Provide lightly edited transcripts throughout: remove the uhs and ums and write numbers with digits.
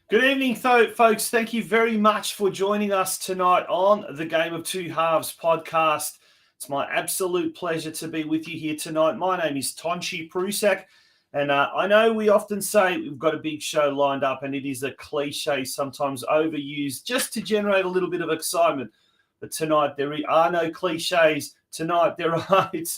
Good evening, folks. Thank you very much for joining us tonight on the Game of Two Halves podcast. It's my absolute pleasure to be with you here tonight. My name is Tonchi Prusak, and I know we often say we've got a big show lined up, and it is a cliche, sometimes overused, just to generate a little bit of excitement. But tonight there are no cliches. Tonight there are. It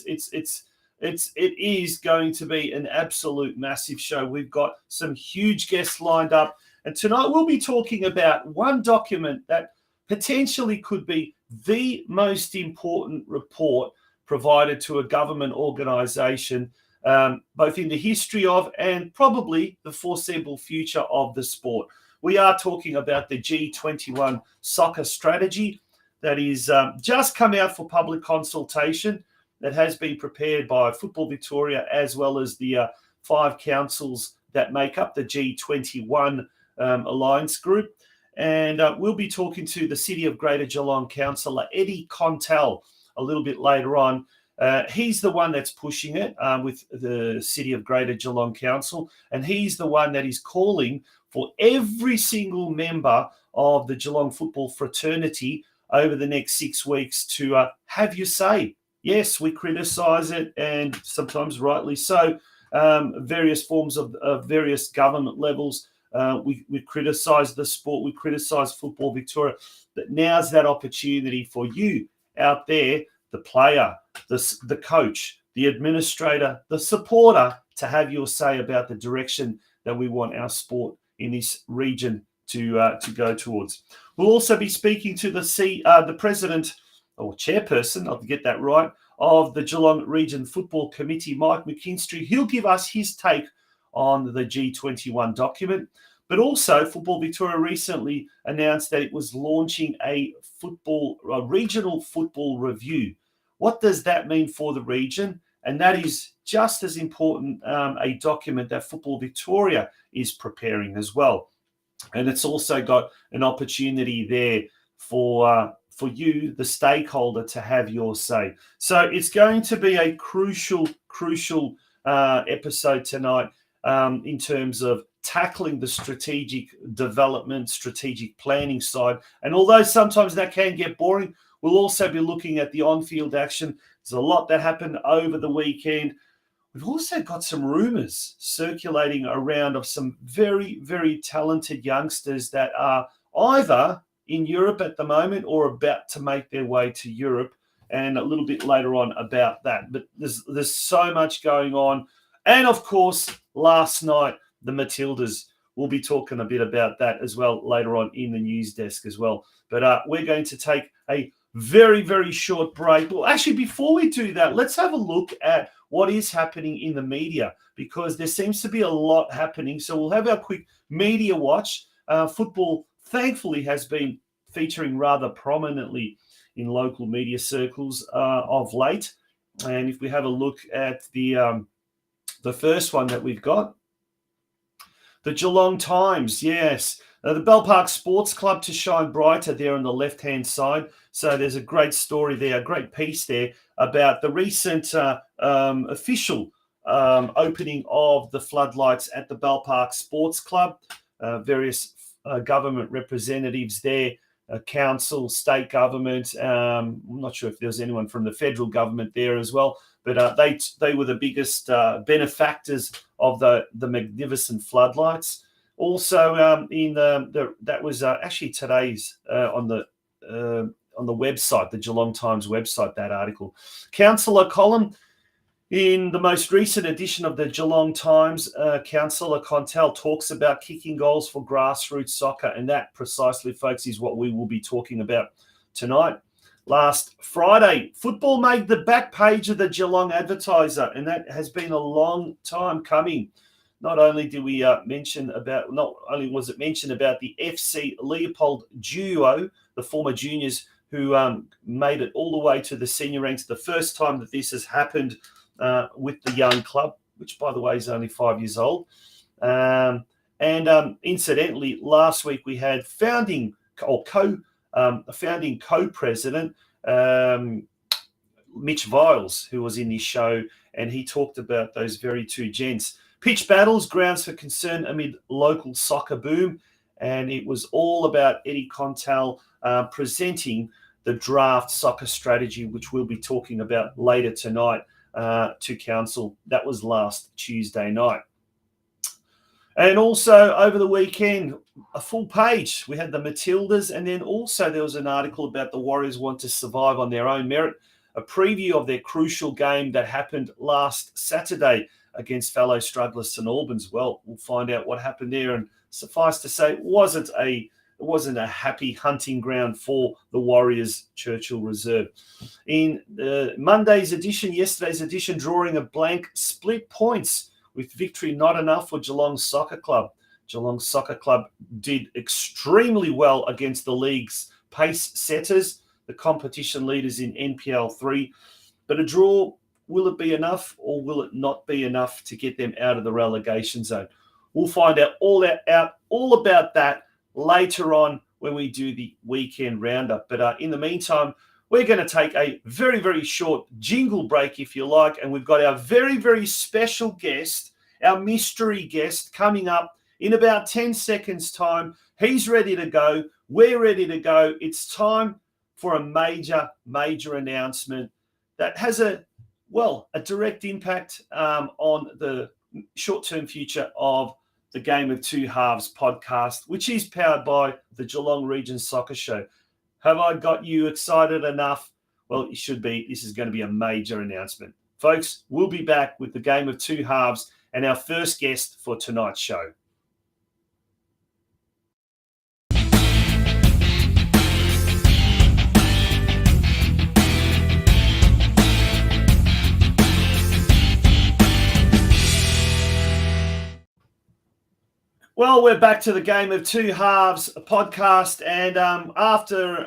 is going to be an absolute massive show. We've got some huge guests lined up. And tonight we'll be talking about one document that potentially could be the most important report provided to a government organisation, both in the history of and probably the foreseeable future of the sport. We are talking about the G21 Soccer Strategy that is just come out for public consultation, that has been prepared by Football Victoria as well as the 5 councils that make up the G21 Alliance Group. And we'll be talking to the City of Greater Geelong Councillor EDDY a little bit later on. He's the one that's pushing it with the City of Greater Geelong Council, and he's the one that is calling for every single member of the Geelong football fraternity over the next 6 weeks to have your say. Yes, we criticise it, and sometimes rightly so. Various forms of various government levels. We criticise the sport, we criticise Football Victoria, but now's that opportunity for you out there, the player, the coach, the administrator, the supporter, to have your say about the direction that we want our sport in this region to go towards. We'll also be speaking to the president or chairperson, I'll get that right, of the Geelong Region Football Committee, Mike McKINSTRY. He'll give us his take on the G21 document. But also, Football Victoria recently announced that it was launching a regional football review. What does that mean for the region? And that is just as important a document that Football Victoria is preparing as well. And it's also got an opportunity there for you, the stakeholder, to have your say. So it's going to be a crucial episode tonight in terms of tackling the strategic development, strategic planning side. And although sometimes that can get boring, we'll also be looking at the on-field action. There's a lot that happened over the weekend. We've also got some rumours circulating around of some very, very talented youngsters that are either in Europe at the moment or about to make their way to Europe, and a little bit later on about that. But there's so much going on. And of course, last night, the Matildas, we'll be talking a bit about that as well later on in the news desk as well. But we're going to take a very, very short break. Well, actually, before we do that, let's have a look at what is happening in the media, because there seems to be a lot happening. So we'll have our quick media watch. Football, thankfully, has been featuring rather prominently in local media circles of late. And if we have a look at the first one that we've got, the Geelong Times, yes. The Bell Park Sports Club to shine brighter there on the left-hand side. So there's a great story there, a great piece there about the recent official opening of the floodlights at the Bell Park Sports Club. Various government representatives there, council, state government. I'm not sure if there was anyone from the federal government there as well, but they were the biggest benefactors of the magnificent floodlights. Also, that was actually today's on the website, the Geelong Times website, that article. Councillor column in the most recent edition of the Geelong Times. Councillor KONTELJ talks about kicking goals for grassroots soccer, and that precisely, folks, is what we will be talking about tonight. Last Friday, football made the back page of the Geelong Advertiser, and that has been a long time coming. Not only did we not only was it mentioned about the FC Leopold duo, the former juniors who made it all the way to the senior ranks, the first time that this has happened with the young club, which, by the way, is only 5 years old. Incidentally, last week we had founding co-president Mitch Viles, who was in this show, and he talked about those very two gents. Pitch battles, grounds for concern amid local soccer boom, and it was all about Eddie KONTELJ presenting the draft soccer strategy, which we'll be talking about later tonight to council. That was last Tuesday night. And also over the weekend, a full page. We had the Matildas, and then also there was an article about the Warriors want to survive on their own merit, a preview of their crucial game that happened last Saturday against fellow strugglers St Albans. Well, we'll find out what happened there, and suffice to say, it wasn't a happy hunting ground for the Warriors Churchill Reserve. In yesterday's edition, drawing a blank, split points with victory not enough for Geelong Soccer Club. Geelong Soccer Club did extremely well against the league's pace setters, the competition leaders in NPL 3, but a draw, will it be enough, or will it not be enough to get them out of the relegation zone? We'll find out all about that later on when we do the weekend roundup. But in the meantime, we're going to take a very, very short jingle break, if you like, and we've got our very, very special guest, our mystery guest, coming up in about 10 seconds' time. He's ready to go. We're ready to go. It's time for a major, major announcement that has a direct impact on the short-term future of the Game of Two Halves podcast, which is powered by the Geelong Region Soccer Show. Have I got you excited enough? Well, you should be. This is going to be a major announcement. Folks, we'll be back with the Game of Two Halves and our first guest for tonight's show. Well, we're back to the Game of Two Halves podcast, and after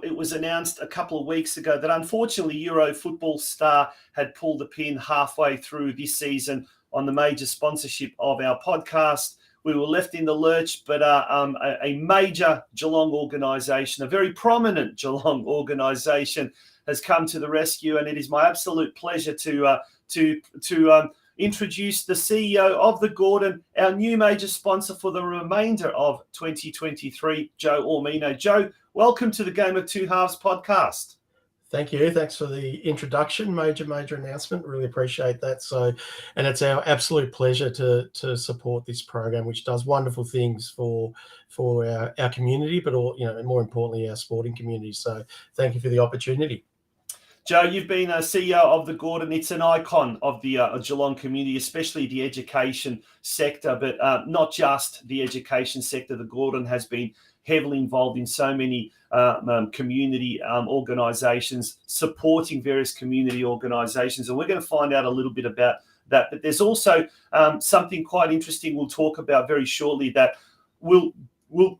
it was announced a couple of weeks ago that unfortunately Euro Football Star had pulled the pin halfway through this season on the major sponsorship of our podcast, we were left in the lurch, but a major Geelong organisation, a very prominent Geelong organisation, has come to the rescue, and it is my absolute pleasure to introduce the CEO of the Gordon, our new major sponsor for the remainder of 2023, Joe Ormino. Joe, welcome to the Game of Two Halves podcast. Thank you. Thanks for the introduction. Major announcement. Really appreciate that. And it's our absolute pleasure to support this program, which does wonderful things for our community, but more importantly, our sporting community. So thank you for the opportunity. Joe, you've been a CEO of the Gordon. It's an icon of the Geelong community, especially the education sector, but not just the education sector. The Gordon has been heavily involved in so many community organisations, supporting various community organisations, and we're going to find out a little bit about that. But there's also something quite interesting we'll talk about very shortly that will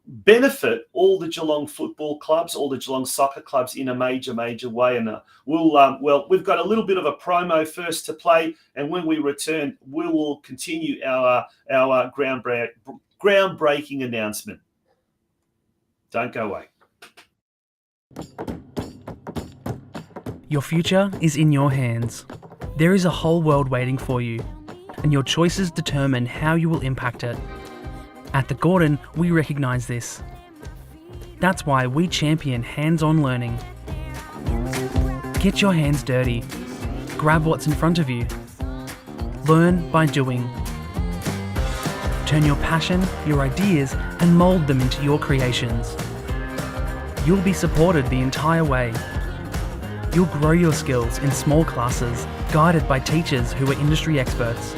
benefit all the Geelong football clubs, all the Geelong soccer clubs in a major way. And we've got a little bit of a promo first to play, and when we return, we will continue our groundbreaking announcement. Don't go away. Your future is in your hands. There is a whole world waiting for you, and your choices determine how you will impact it. At the Gordon, we recognise this. That's why we champion hands-on learning. Get your hands dirty. Grab what's in front of you. Learn by doing. Turn your passion, your ideas, and mould them into your creations. You'll be supported the entire way. You'll grow your skills in small classes, guided by teachers who are industry experts.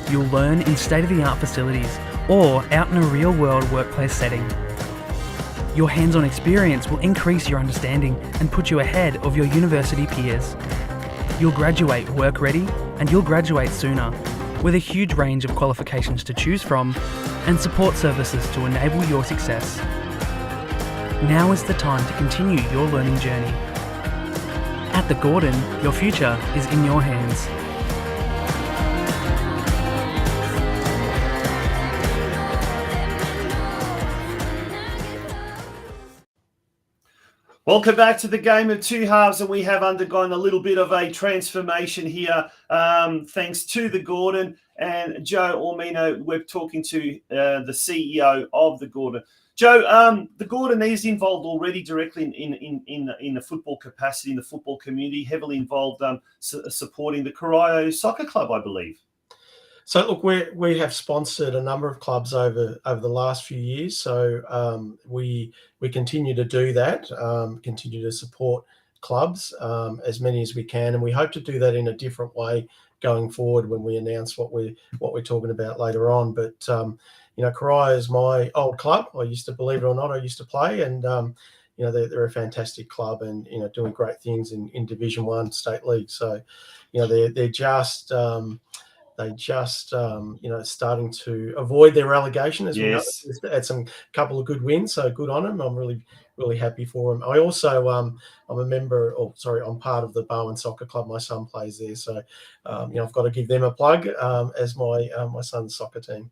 You'll learn in state-of-the-art facilities or out in a real-world workplace setting. Your hands-on experience will increase your understanding and put you ahead of your university peers. You'll graduate work-ready, and you'll graduate sooner, with a huge range of qualifications to choose from and support services to enable your success. Now is the time to continue your learning journey. At the Gordon, your future is in your hands. Welcome back to the Game of Two Halves, and we have undergone a little bit of a transformation here, thanks to the Gordon and Joe Ormino. We're talking to the CEO of the Gordon. Joe, the Gordon is involved already directly in the football capacity, in the football community, heavily involved supporting the Corio Soccer Club, I believe. So look, we have sponsored a number of clubs over the last few years. So we continue to do that, continue to support clubs as many as we can, and we hope to do that in a different way going forward when we announce what we're talking about later on. But Corio is my old club. I used to, believe it or not, I used to play, and they're a fantastic club, and doing great things in Division 1 state league. So they're just starting to avoid their relegation, as yes. we know. Had some couple of good wins, so good on them. I'm really happy for them. I also I'm part of the Barwon Soccer Club. My son plays there, so I've got to give them a plug as my son's soccer team.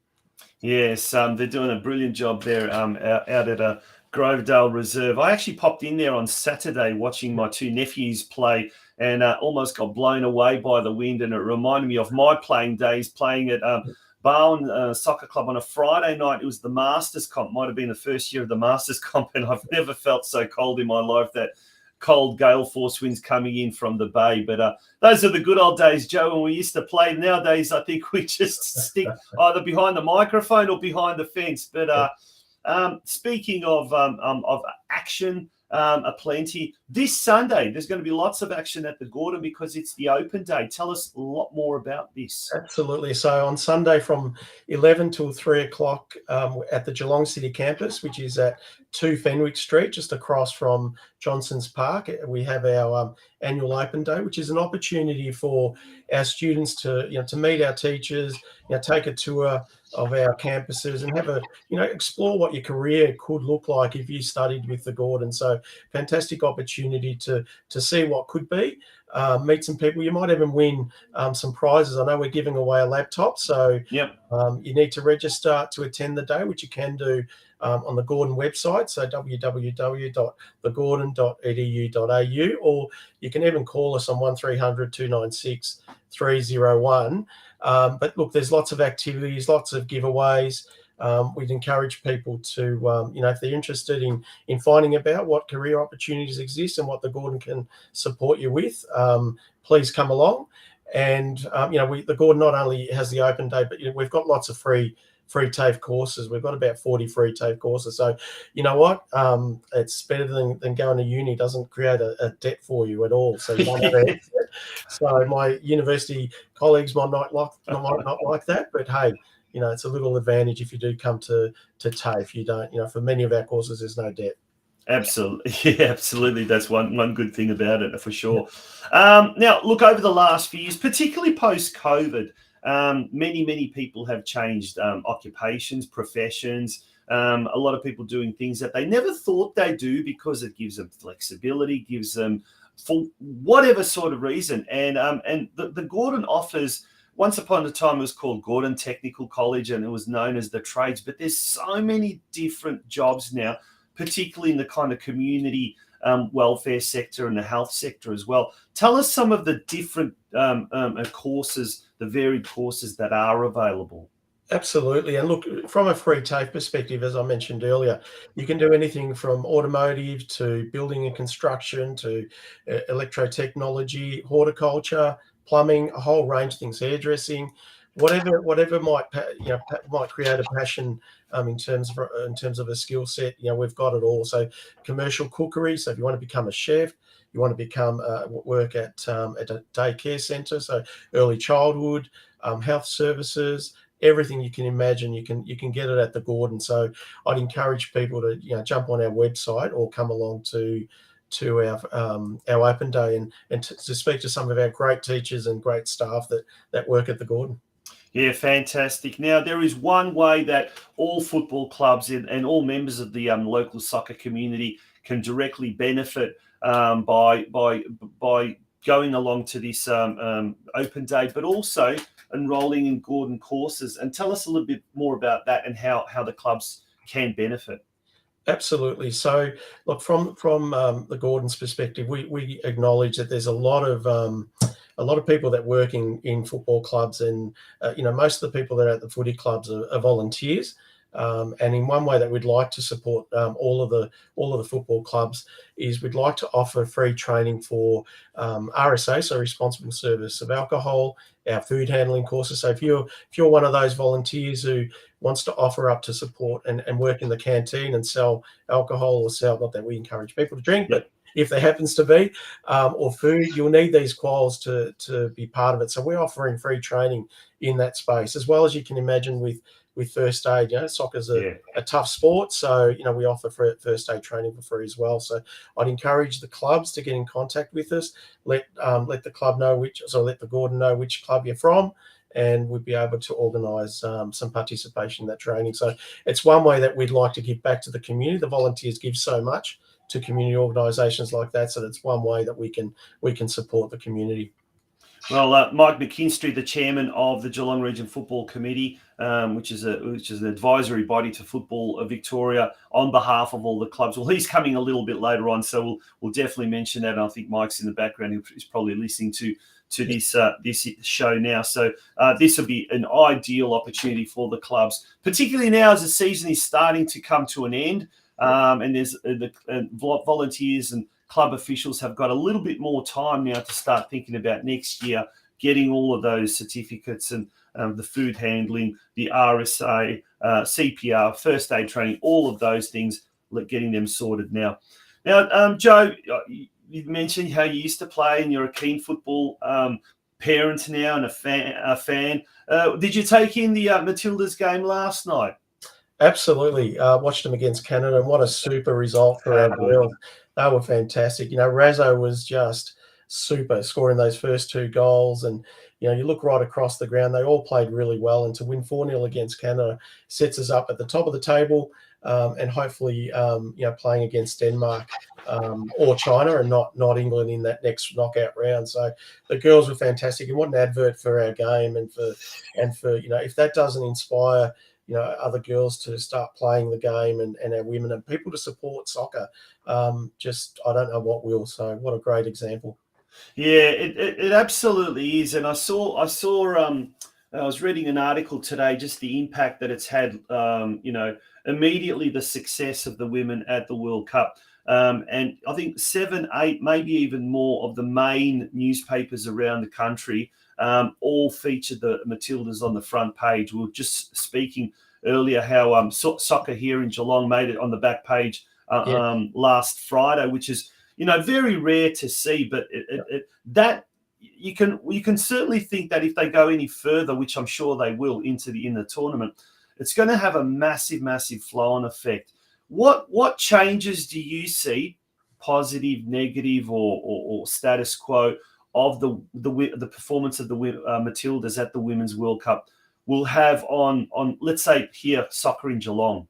Yes, they're doing a brilliant job there out at Grovedale Reserve. I actually popped in there on Saturday watching my two nephews play, and almost got blown away by the wind, and it reminded me of my playing days, playing at Barwon Soccer Club on a Friday night. It was the Masters comp, might have been the first year of the Masters comp, and I've never felt so cold in my life, that cold gale force winds coming in from the bay. But those are the good old days, Joe, when we used to play. Nowadays, I think we just stick either behind the microphone or behind the fence. But speaking of action, aplenty, this Sunday there's going to be lots of action at the Gordon because it's the open day. Tell us a lot more about this. Absolutely. So on Sunday from 11 till 3 o'clock at the Geelong City campus, which is at 2 Fenwick Street, just across from Johnson's Park, we have our annual open day, which is an opportunity for our students to meet our teachers, take a tour of our campuses and have explore what your career could look like if you studied with the Gordon. So fantastic opportunity to see what could be, meet some people. You might even win some prizes. I know we're giving away a laptop, so yep. You need to register to attend the day, which you can do on the Gordon website, so www.thegordon.edu.au, or you can even call us on 1300 296 301. But look, there's lots of activities, lots of giveaways. We'd encourage people to, if they're interested in finding about what career opportunities exist and what the Gordon can support you with, please come along. And, the Gordon not only has the open day, but we've got lots of free TAFE courses. We've got about 40 free TAFE courses. So you know what? It's better than going to uni. Doesn't create a debt for you at all. So so my university colleagues might not like that, but hey, it's a little advantage if you do come to TAFE. You don't, for many of our courses, there's no debt. Absolutely. Yeah, absolutely. That's one good thing about it, for sure. Now, look, over the last few years, particularly post-COVID, many people have changed occupations, professions. A lot of people doing things that they never thought they'd do because it gives them flexibility, gives them, for whatever sort of reason. And the Gordon offers, once upon a time it was called Gordon Technical College and it was known as the trades, but there's so many different jobs now, particularly in the kind of community welfare sector and the health sector as well. Tell us some of the different courses, the varied courses that are available. Absolutely. And look, from a free TAFE perspective, as I mentioned earlier, you can do anything from automotive to building and construction to electrotechnology, horticulture, plumbing, a whole range of things, hairdressing, whatever might create a passion in terms of a skill set. We've got it all. So commercial cookery. So if you want to become a chef, you want to become work at a daycare centre, so early childhood, health services. Everything you can imagine, you can get it at the Gordon. So I'd encourage people to jump on our website or come along to our open day and to speak to some of our great teachers and great staff that work at the Gordon. Yeah, fantastic. Now, there is one way that all football clubs and all members of the local soccer community can directly benefit by going along to this open day, but also enrolling in Gordon courses. And tell us a little bit more about that and how the clubs can benefit. Absolutely. So, look, from the Gordon's perspective, we acknowledge that there's a lot of people that work in football clubs, and most of the people that are at the footy clubs are volunteers. And in one way that we'd like to support all of the football clubs is we'd like to offer free training for RSA, so responsible service of alcohol, our food handling courses. So if you're one of those volunteers who wants to offer up to support and work in the canteen and sell alcohol or not that we encourage people to drink, but if there happens to be, or food, you'll need these quals to be part of it. So we're offering free training in that space, as well as you can imagine with first aid. Soccer's a tough sport, so we offer first aid training for free as well. So I'd encourage the clubs to get in contact with us. Let the Gordon know which club you're from, and we'd be able to organise some participation in that training. So it's one way that we'd like to give back to the community. The volunteers give so much to community organisations like that, so that's one way that we can support the community. Well, Mike McKINSTRY, the chairman of the Geelong Region Football Committee, which is an advisory body to Football Victoria, on behalf of all the clubs. Well, he's coming a little bit later on, so we'll definitely mention that. And I think Mike's in the background; he's probably listening to this show now. So this will be an ideal opportunity for the clubs, particularly now as the season is starting to come to an end, and there's the volunteers and club officials have got a little bit more time now to start thinking about next year, getting all of those certificates and the food handling, the RSA, CPR, first aid training, all of those things, getting them sorted now. Now, Joe, you mentioned how you used to play and you're a keen football parent now and a fan. Did you take in the Matildas game last night? Absolutely. Watched them against Canada, and what a super result for our girls. They were fantastic. Razzo was just super, scoring those first two goals. And, you look right across the ground, they all played really well. And to win 4-0 against Canada sets us up at the top of the table, and hopefully, playing against Denmark or China, and not England in that next knockout round. So the girls were fantastic. And what an advert for our game and for if that doesn't inspire other girls to start playing the game, and our women and people to support soccer, I don't know what will. So what a great example. Yeah, it absolutely is. And I was reading an article today, just the impact that it's had, immediately the success of the women at the World Cup. And I think 7, 8, maybe even more of the main newspapers around the country all featured the Matildas on the front page. We were just speaking earlier how soccer here in Geelong made it on the back page last Friday, which is very rare to see. But that you can certainly think that if they go any further, which I'm sure they will, in the tournament, it's going to have a massive flow-on effect. What changes do you see, positive, negative, or status quo, of the performance of the Matildas at the Women's World Cup will have on let's say here soccer in Geelong?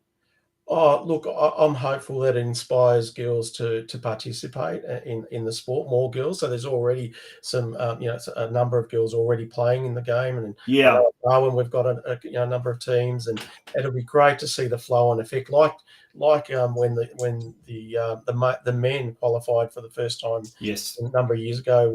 Oh, look, I'm hopeful that it inspires girls to participate in the sport, more girls. So there's already some, a number of girls already playing in the game, and I Yeah. know at Darwin we've got a number of teams, and it'll be great to see the flow on effect, like when the men qualified for the first time Yes. a number of years ago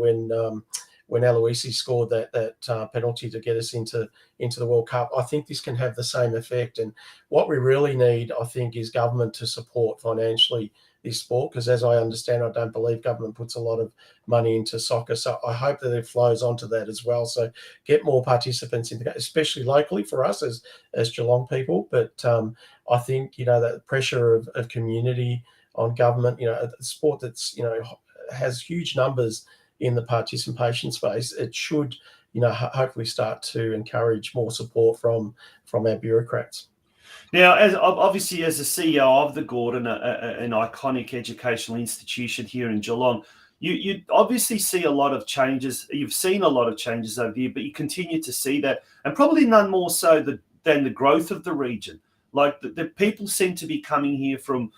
when Aloisi scored that penalty to get us into the World Cup. I think this can have the same effect. And what we really need, I think, is government to support financially this sport, because as I understand, I don't believe government puts a lot of money into soccer. So I hope that it flows onto that as well. So get more participants in the game, especially locally for us as Geelong people. But I think, that pressure of community on government, a sport that's, has huge numbers in the participation space, it should, hopefully start to encourage more support from our bureaucrats. Now, obviously as the CEO of the Gordon, an iconic educational institution here in Geelong, you obviously see a lot of changes. You've seen a lot of changes over here, but you continue to see that, and probably none more so than the growth of the region. Like the people seem to be coming here from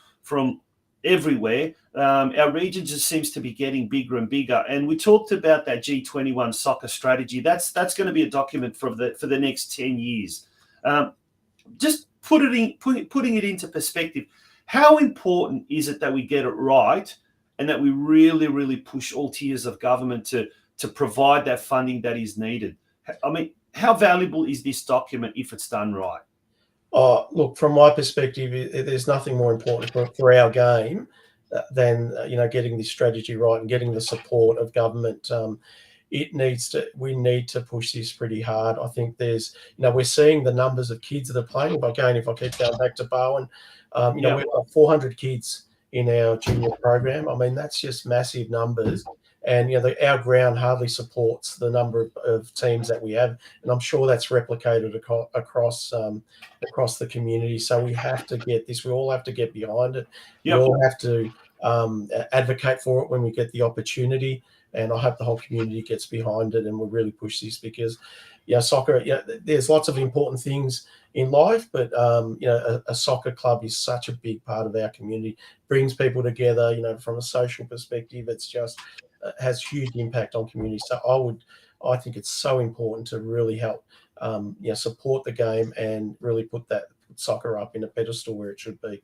everywhere. Our region just seems to be getting bigger and bigger. And we talked about that G21 Soccer Strategy. That's going to be a document for the next 10 years. Just putting it into perspective, how important is it that we get it right, and that we really, really push all tiers of government to provide that funding that is needed? I mean, how valuable is this document if it's done right? Oh, look, from my perspective, there's nothing more important for our game than getting this strategy right and getting the support of government. We need to push this pretty hard. I think we're seeing the numbers of kids that are playing. If I keep going back to Bowen, we've got 400 kids in our junior program. I mean, that's just massive numbers. And our ground hardly supports the number of teams that we have, and I'm sure that's replicated across the community. So we have to get this. We all have to get behind it. Yep. We all have to advocate for it when we get the opportunity. And I hope the whole community gets behind it, and we'll really push this, because soccer. There's lots of important things in life, but a soccer club is such a big part of our community. Brings people together. From a social perspective, it's just has huge impact on community. So I think it's so important to really help, support the game and really put soccer up in a pedestal where it should be.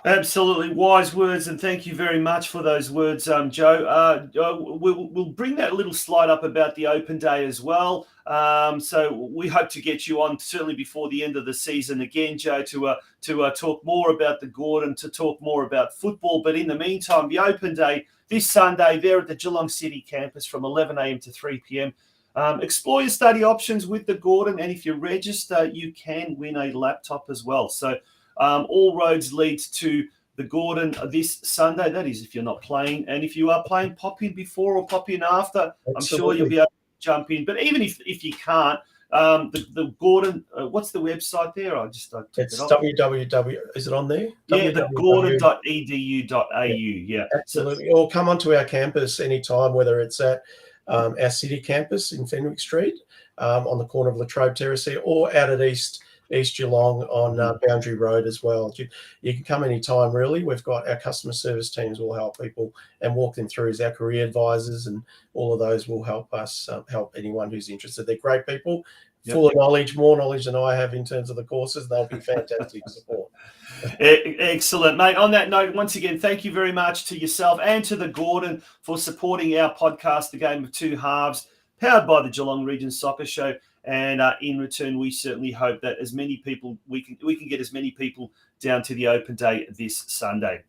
Absolutely wise words, and thank you very much for those words, Joe. We'll bring that little slide up about the open day as well. So we hope to get you on certainly before the end of the season again, Joe, to talk more about the Gordon, to talk more about football. But in the meantime, the open day this Sunday there at the Geelong City campus from 11 a.m. to 3 p.m. Explore your study options with the Gordon, and if you register, you can win a laptop as well. So all roads lead to the Gordon this Sunday. That is, if you're not playing. And if you are playing, pop in before or pop in after. Absolutely. I'm sure you'll be able to jump in. But even if you can't, the Gordon, what's the website there? It's www. Is it on there? Yeah, the gordon.edu.au. Yeah, absolutely. Or come onto our campus anytime, whether it's at our city campus in Fenwick Street, on the corner of Latrobe Terrace, or out at East Geelong on Boundary Road as well. You can come anytime, really. We've got our customer service teams will help people and walk them through as our career advisors, and all of those will help us help anyone who's interested. They're great people, full of knowledge, more knowledge than I have in terms of the courses. They'll be fantastic support. Excellent, mate. On that note, once again, thank you very much to yourself and to the Gordon for supporting our podcast, The Game of Two Halves, powered by the Geelong Region Soccer Show. And in return, we certainly hope that as many people we can get as many people down to the open day this Sunday.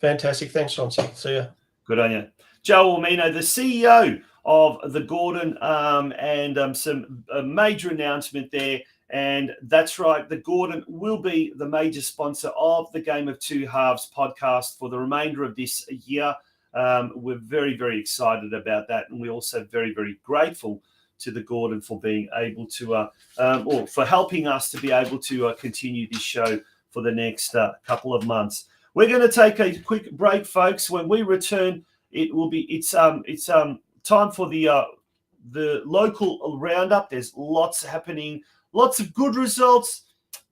Fantastic. Thanks, John. See you. Good on you. Joe Almino, the CEO of the Gordon, and some major announcement there. And that's right, the Gordon will be the major sponsor of the Game of Two Halves podcast for the remainder of this year. We're very, very excited about that. And we're also very, very grateful to the Gordon for being able to, or for helping us to be able to continue this show for the next couple of months. We're going to take a quick break, folks. When we return, it's time for the local roundup. There's lots happening, lots of good results,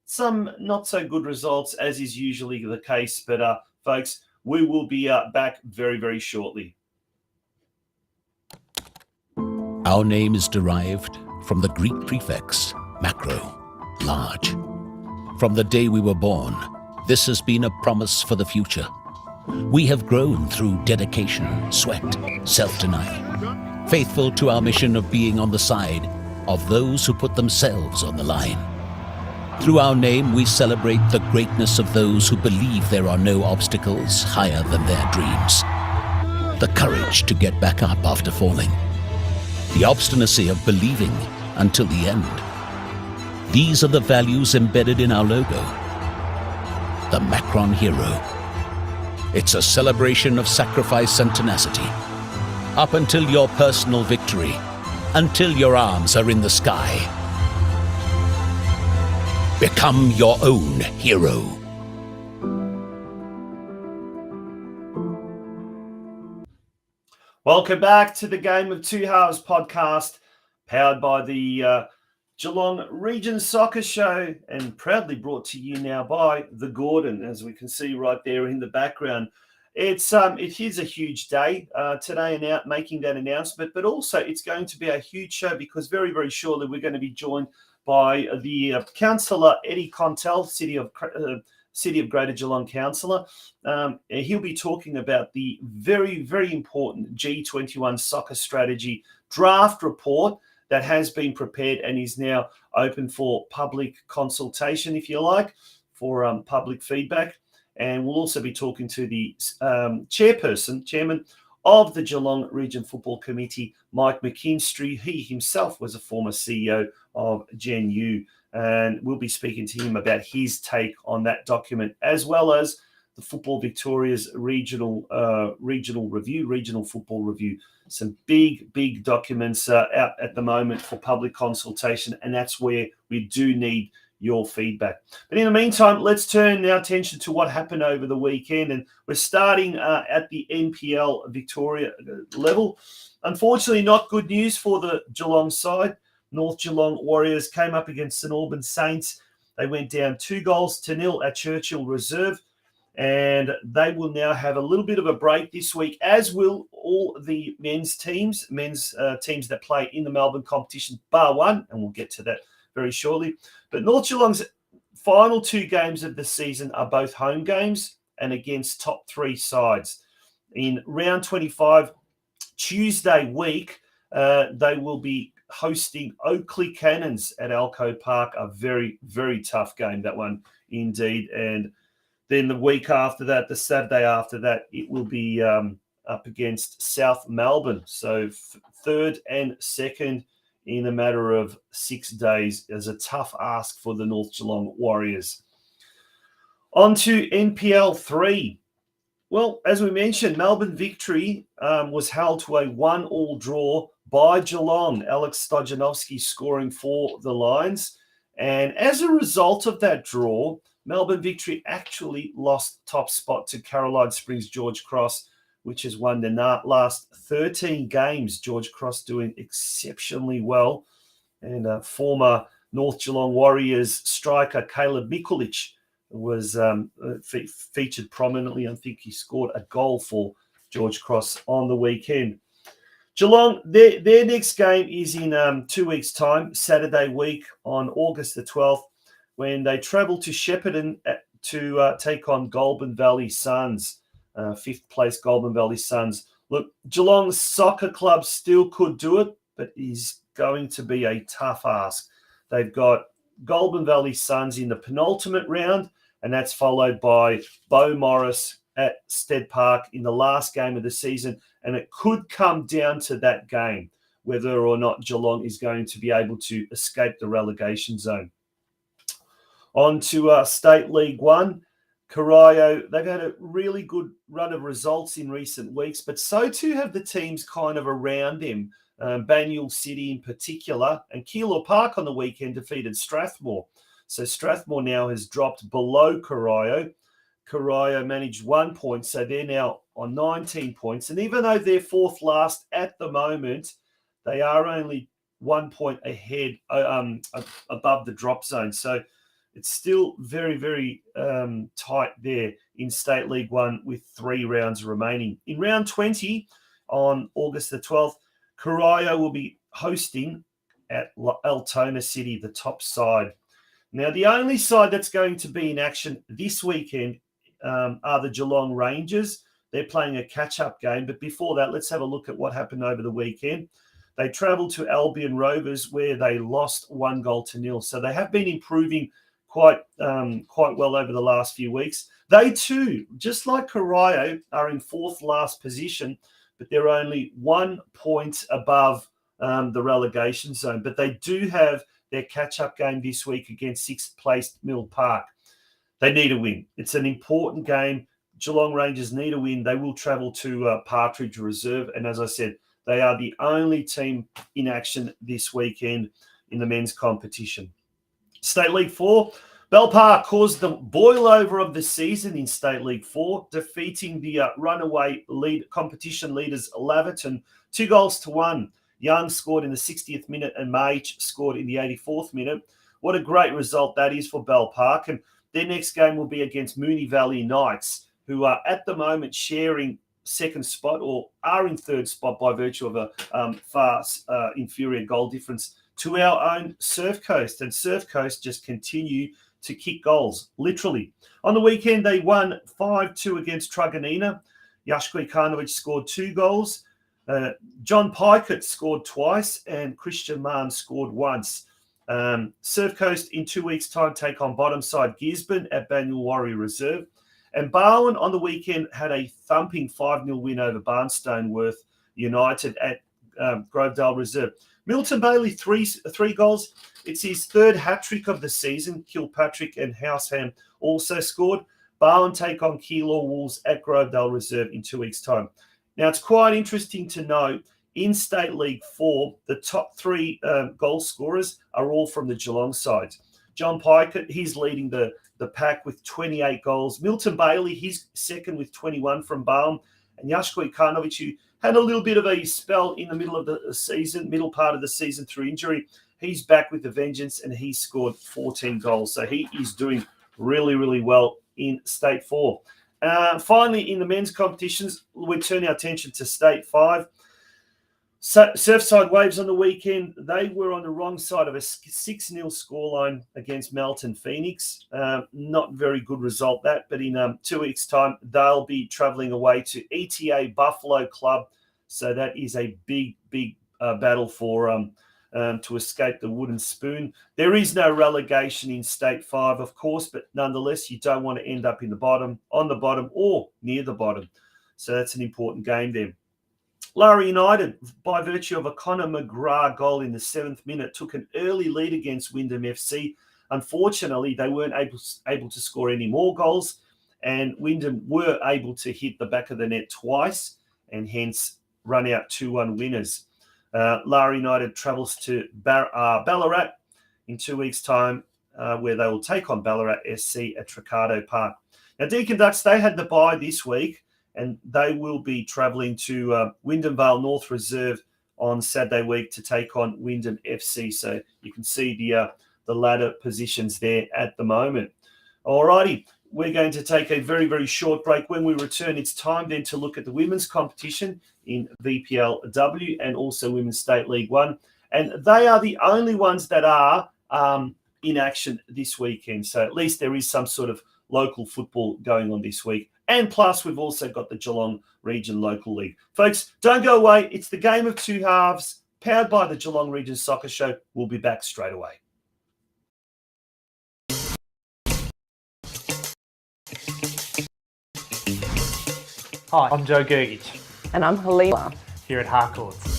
some not so good results, as is usually the case. But folks, we will be back very, very shortly. Our name is derived from the Greek prefix macro, large. From the day we were born, this has been a promise for the future. We have grown through dedication, sweat, self-denial, faithful to our mission of being on the side of those who put themselves on the line. Through our name, we celebrate the greatness of those who believe there are no obstacles higher than their dreams. The courage to get back up after falling. The obstinacy of believing until the end. These are the values embedded in our logo. The Macron Hero. It's a celebration of sacrifice and tenacity. Up until your personal victory, until your arms are in the sky. Become your own hero. Welcome back to the Game of Two Halves podcast, powered by the Geelong Region Soccer Show and proudly brought to you now by the Gordon, as we can see right there in the background. It is a huge day today, making that announcement, but also it's going to be a huge show because very, very shortly we're going to be joined by the Councillor EDDY KONTELJ, City of Greater Geelong Councillor. He'll be talking about the very, very important G21 Soccer Strategy draft report that has been prepared and is now open for public consultation, if you like, for public feedback. And we'll also be talking to the chairman of the Geelong Region Football Committee, Mike McKINSTRY. He himself was a former CEO of Gen U. And we'll be speaking to him about his take on that document, as well as the Football Victoria's regional football review. Some big documents out at the moment for public consultation, and that's where we do need your feedback. But in the meantime, let's turn our attention to what happened over the weekend, and we're starting at the NPL Victoria level. Unfortunately, not good news for the Geelong side. North Geelong Warriors came up against St Albans Saints. They went down 2-0 at Churchill Reserve, and they will now have a little bit of a break this week, as will all the men's teams that play in the Melbourne competition, bar one, and we'll get to that very shortly. But North Geelong's final 2 games of the season are both home games and against top 3 sides. In round 25, Tuesday week, they will be hosting Oakley Cannons at Alco Park. A very, very tough game, that one indeed. And then the week after that, the Saturday after that, it will be up against South Melbourne. So third and second in a matter of 6 days is a tough ask for the North Geelong Warriors. On to NPL 3. Well, as we mentioned, Melbourne Victory was held to a 1-1 draw by Geelong. Alex Stojanovski scoring for the Lions. And as a result of that draw, Melbourne Victory actually lost top spot to Caroline Springs George Cross, which has won the last 13 games. George Cross doing exceptionally well. And former North Geelong Warriors striker Caleb Mikulich was featured prominently. I think he scored a goal for George Cross on the weekend. Geelong, their next game is in 2 weeks' time, Saturday week on August the 12th, when they travel to Shepparton to take on Goulburn Valley Suns, 5th place Goulburn Valley Suns. Look, Geelong Soccer Club still could do it, but is going to be a tough ask. They've got Goulburn Valley Suns in the penultimate round, and that's followed by Beau Morris at Stead Park in the last game of the season. And it could come down to that game, whether or not Geelong is going to be able to escape the relegation zone. On to State League 1. Corio, they've had a really good run of results in recent weeks, but so too have the teams kind of around them. Banyule City in particular, and Keilor Park on the weekend defeated Strathmore. So Strathmore now has dropped below Corio. Corio managed 1 point, so they're now on 19 points. And even though they're 4th last at the moment, they are only 1 point ahead above the drop zone. So it's still very, very tight there in State League 1 with 3 rounds remaining. In round 20 on August the 12th, Corio will be hosting at Altona City, the top side. Now, the only side that's going to be in action this weekend are the Geelong Rangers. They're playing a catch-up game. But before that, let's have a look at what happened over the weekend. They travelled to Albion Rovers, where they lost 1-0. So they have been improving quite well over the last few weeks. They too, just like Corio, are in 4th last position, but they're only 1 point above the relegation zone. But they do have their catch-up game this week against 6th-placed Mill Park. They need a win. It's an important game. Geelong Rangers need a win. They will travel to Partridge Reserve. And as I said, they are the only team in action this weekend in the men's competition. State League 4, Bell Park caused the boil-over of the season in State League 4, defeating the runaway competition leaders Laverton 2-1. Young scored in the 60th minute and Mage scored in the 84th minute. What a great result that is for Bell Park. And their next game will be against Moonee Valley Knights, who are at the moment sharing 2nd spot or are in 3rd spot by virtue of a far inferior goal difference to our own Surf Coast. And Surf Coast just continue to kick goals, literally. On the weekend, they won 5-2 against Truganina. Yashkwi Karnovich scored 2 goals. John Pikett scored twice and Christian Mann scored once. Surf Coast in 2 weeks' time take on bottom side Gisborne at Banyule Warrior Reserve. And Barwon on the weekend had a thumping 5-0 win over Barnstoneworth United at Grovedale Reserve. Milton Bailey, three goals. It's his 3rd hat-trick of the season. Kilpatrick and Househam also scored. Barwon take on Keilor Wolves at Grovedale Reserve in 2 weeks' time. Now, it's quite interesting to note, in State League 4, the top 3 goal scorers are all from the Geelong side. John Pikett, he's leading the pack with 28 goals. Milton Bailey, he's second with 21 from Barwon. And Yashkwi Karnovich, who had a little bit of a spell in the middle part of the season through injury, he's back with the vengeance and he scored 14 goals. So he is doing really, really well in State 4. Finally, in the men's competitions, we turn our attention to State 5. Surfside Waves on the weekend, they were on the wrong side of a 6-0 scoreline against Melton Phoenix. Not very good result that, but in 2 weeks' time, they'll be travelling away to ETA Buffalo Club. So that is a big battle for to escape the wooden spoon. There is no relegation in State 5, of course, but nonetheless, you don't want to end up on the bottom or near the bottom. So that's an important game there. Lara United, by virtue of a Connor McGrath goal in the 7th minute, took an early lead against Wyndham FC. Unfortunately, they weren't able to score any more goals, and Wyndham were able to hit the back of the net twice and hence run out 2-1 winners. Lara United travels to Ballarat in 2 weeks' time, where they will take on Ballarat SC at Tricardo Park. Now, Deakin Ducks, they had the bye this week, and they will be travelling to Wyndham Vale North Reserve on Saturday week to take on Wyndham FC. So you can see the ladder positions there at the moment. All righty, we're going to take a very, very short break. When we return, it's time then to look at the women's competition in VPLW and also Women's State League 1. And they are the only ones that are in action this weekend. So at least there is some sort of local football going on this week. And plus, we've also got the Geelong Region Local League. Folks, don't go away. It's the Game of Two Halves, powered by the Geelong Region Soccer Show. We'll be back straight away. Hi, I'm Joe Gergich. And I'm Helena. Here at Harcourts.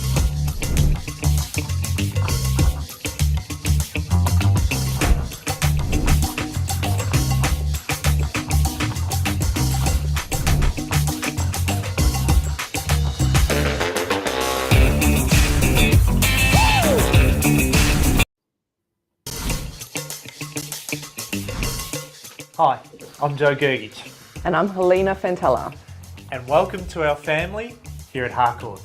Hi, I'm Joe Gergich. And I'm Helena Fantella. And welcome to our family here at Harcourts.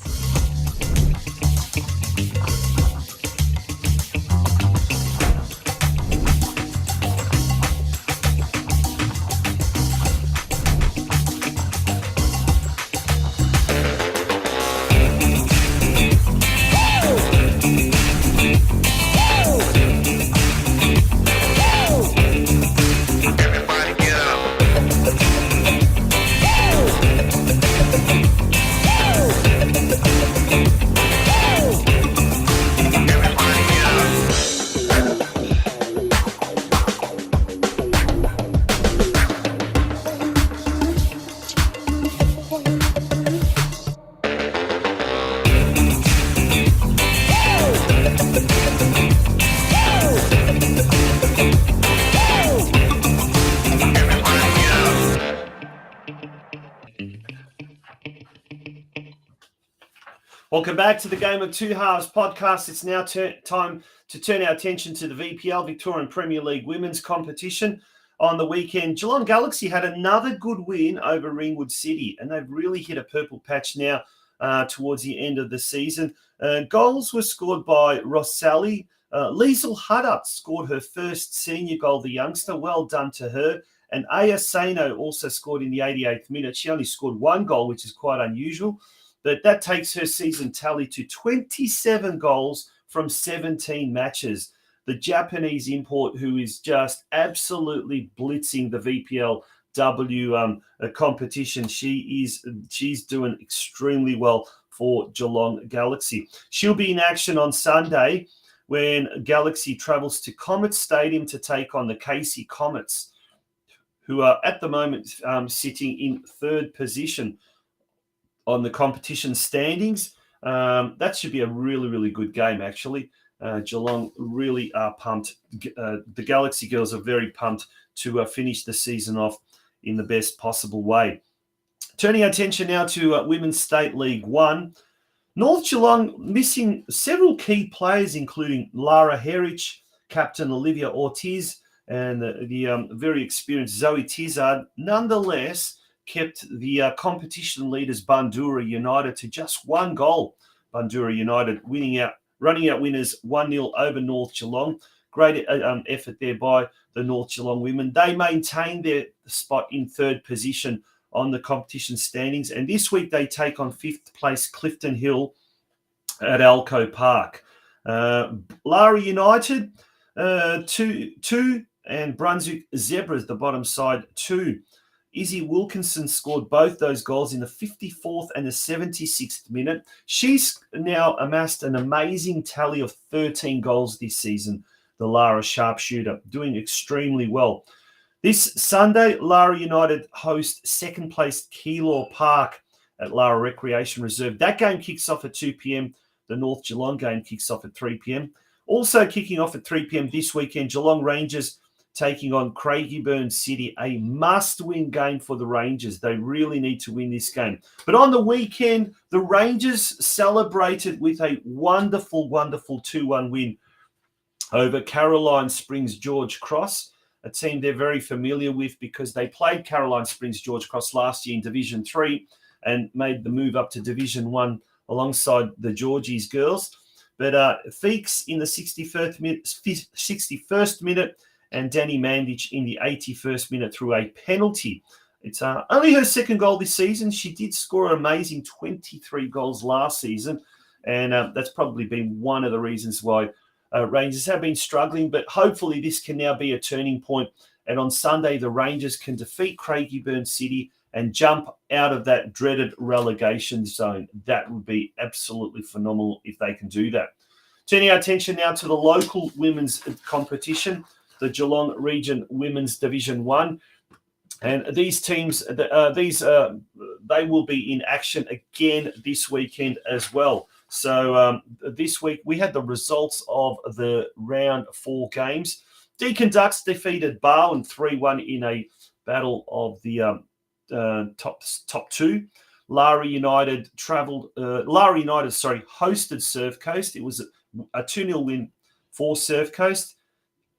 Welcome back to the Game of Two Halves podcast. It's now time to turn our attention to the VPL, Victorian Premier League Women's Competition. On the weekend, Geelong Galaxy had another good win over Ringwood City, and they've really hit a purple patch now towards the end of the season. Goals were scored by Rossali. Liesl Huddart scored her first senior goal, the youngster. Well done to her. And Aya Sano also scored in the 88th minute. She only scored one goal, which is quite unusual. But that takes her season tally to 27 goals from 17 matches. The Japanese import, who is just absolutely blitzing the VPLW competition, she's doing extremely well for Geelong Galaxy. She'll be in action on Sunday when Galaxy travels to Comets Stadium to take on the Casey Comets, who are at the moment sitting in third position on the competition standings. That should be a really, really good game, actually. Geelong really are pumped. The Galaxy girls are very pumped to finish the season off in the best possible way. Turning our attention now to Women's State League 1. North Geelong missing several key players, including Lara Herich, captain Olivia Ortiz, and the very experienced Zoe Tizard. Nonetheless, kept the competition leaders Bandura United to just one goal. Bandura United running out winners 1-0 over North Geelong. Great effort there by the North Geelong women. They maintained their spot in third position on the competition standings. And this week they take on fifth place Clifton Hill at Alco Park. Lara United, 2, and Brunswick Zebras, the bottom side, 2. Izzy Wilkinson scored both those goals in the 54th and the 76th minute. She's now amassed an amazing tally of 13 goals this season, the Lara sharpshooter, doing extremely well. This Sunday, Lara United host second-placed Keilor Park at Lara Recreation Reserve. That game kicks off at 2 p.m. The North Geelong game kicks off at 3 p.m. Also kicking off at 3 p.m. this weekend, Geelong Rangers taking on Craigieburn City, a must-win game for the Rangers. They really need to win this game. But on the weekend, the Rangers celebrated with a wonderful, wonderful 2-1 win over Caroline Springs George Cross, a team they're very familiar with because they played Caroline Springs George Cross last year in Division 3 and made the move up to Division 1 alongside the Georgies girls. But Feeks in the 61st minute, and Danny Mandich in the 81st minute through a penalty. It's only her second goal this season. She did score an amazing 23 goals last season, and that's probably been one of the reasons why Rangers have been struggling. But hopefully this can now be a turning point, and on Sunday the Rangers can defeat Craigieburn City and jump out of that dreaded relegation zone. That would be absolutely phenomenal if they can do that. Turning our attention now to the local women's competition, the Geelong Region Women's Division 1. And these teams, they will be in action again this weekend as well. So this week we had the results of the round 4 games. Deakin Ducks defeated Barwon 3-1 in a battle of the top 2. Lara United hosted Surf Coast. It was a 2-0 win for Surf Coast.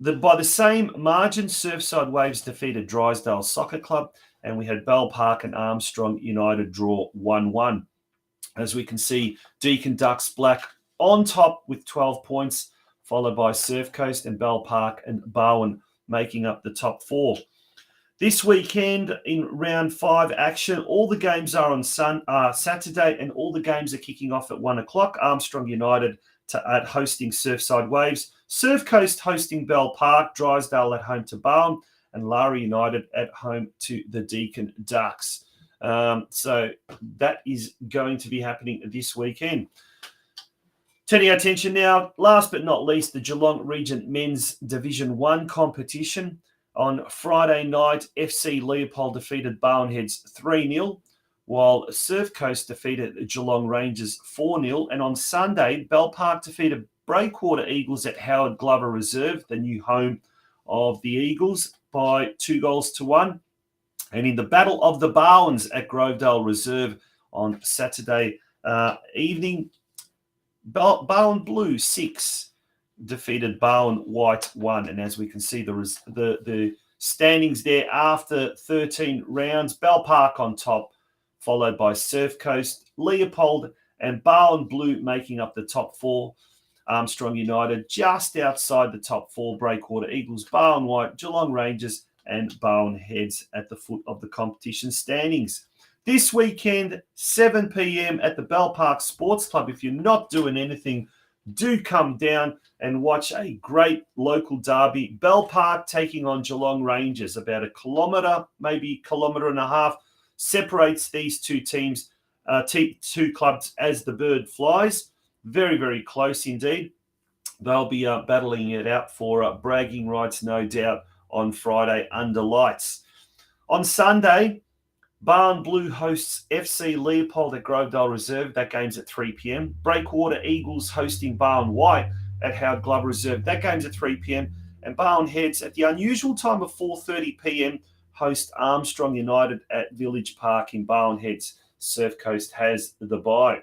By the same margin, Surfside Waves defeated Drysdale Soccer Club, and we had Bell Park and Armstrong United draw 1-1. As we can see, Deakin Ducks Black on top with 12 points, followed by Surf Coast and Bell Park and Barwon making up the top 4. This weekend in round 5 action, all the games are on Saturday, and all the games are kicking off at 1 o'clock. Armstrong United at hosting Surfside Waves, Surf Coast hosting Bell Park, Drysdale at home to Barwon, and Lara United at home to the Deakin Ducks. So that is going to be happening this weekend. Turning our attention now, last but not least, the Geelong Region Men's Division 1 competition. On Friday night, FC Leopold defeated Barwon Heads 3-0. While Surf Coast defeated Geelong Rangers 4-0. And on Sunday, Bell Park defeated Breakwater Eagles at Howard Glover Reserve, the new home of the Eagles, by 2-1. And in the Battle of the Barwons at Grovedale Reserve on Saturday evening, Bowen Blue 6 defeated Bowen White 1. And as we can see, the standings there after 13 rounds, Bell Park on top, followed by Surf Coast, Leopold, and Bowen Blue making up the top 4. Armstrong United just outside the top 4, Breakwater Eagles, Bowen White, Geelong Rangers, and Bowen Heads at the foot of the competition standings. This weekend, 7 p.m. at the Bell Park Sports Club. If you're not doing anything, do come down and watch a great local derby. Bell Park taking on Geelong Rangers. About a kilometre, maybe kilometre and a half, separates these two teams, two clubs as the bird flies. Very, very close indeed. They'll be battling it out for bragging rights, no doubt, on Friday under lights. On Sunday, Bowen Blue hosts FC Leopold at Grovedale Reserve. That game's at 3 p.m. Breakwater Eagles hosting Bowen White at Howard Glover Reserve. That game's at 3 p.m. And Bowen Heads at the unusual time of 4:30 p.m. host Armstrong United at Village Park in Bowen Heads. Surf Coast has the bye.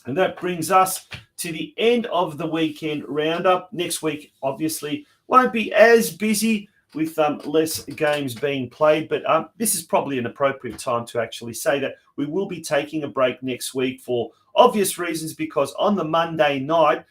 And that brings us to the end of the weekend roundup. Next week, obviously, won't be as busy with less games being played, but this is probably an appropriate time to actually say that we will be taking a break next week for obvious reasons, because on the Monday night,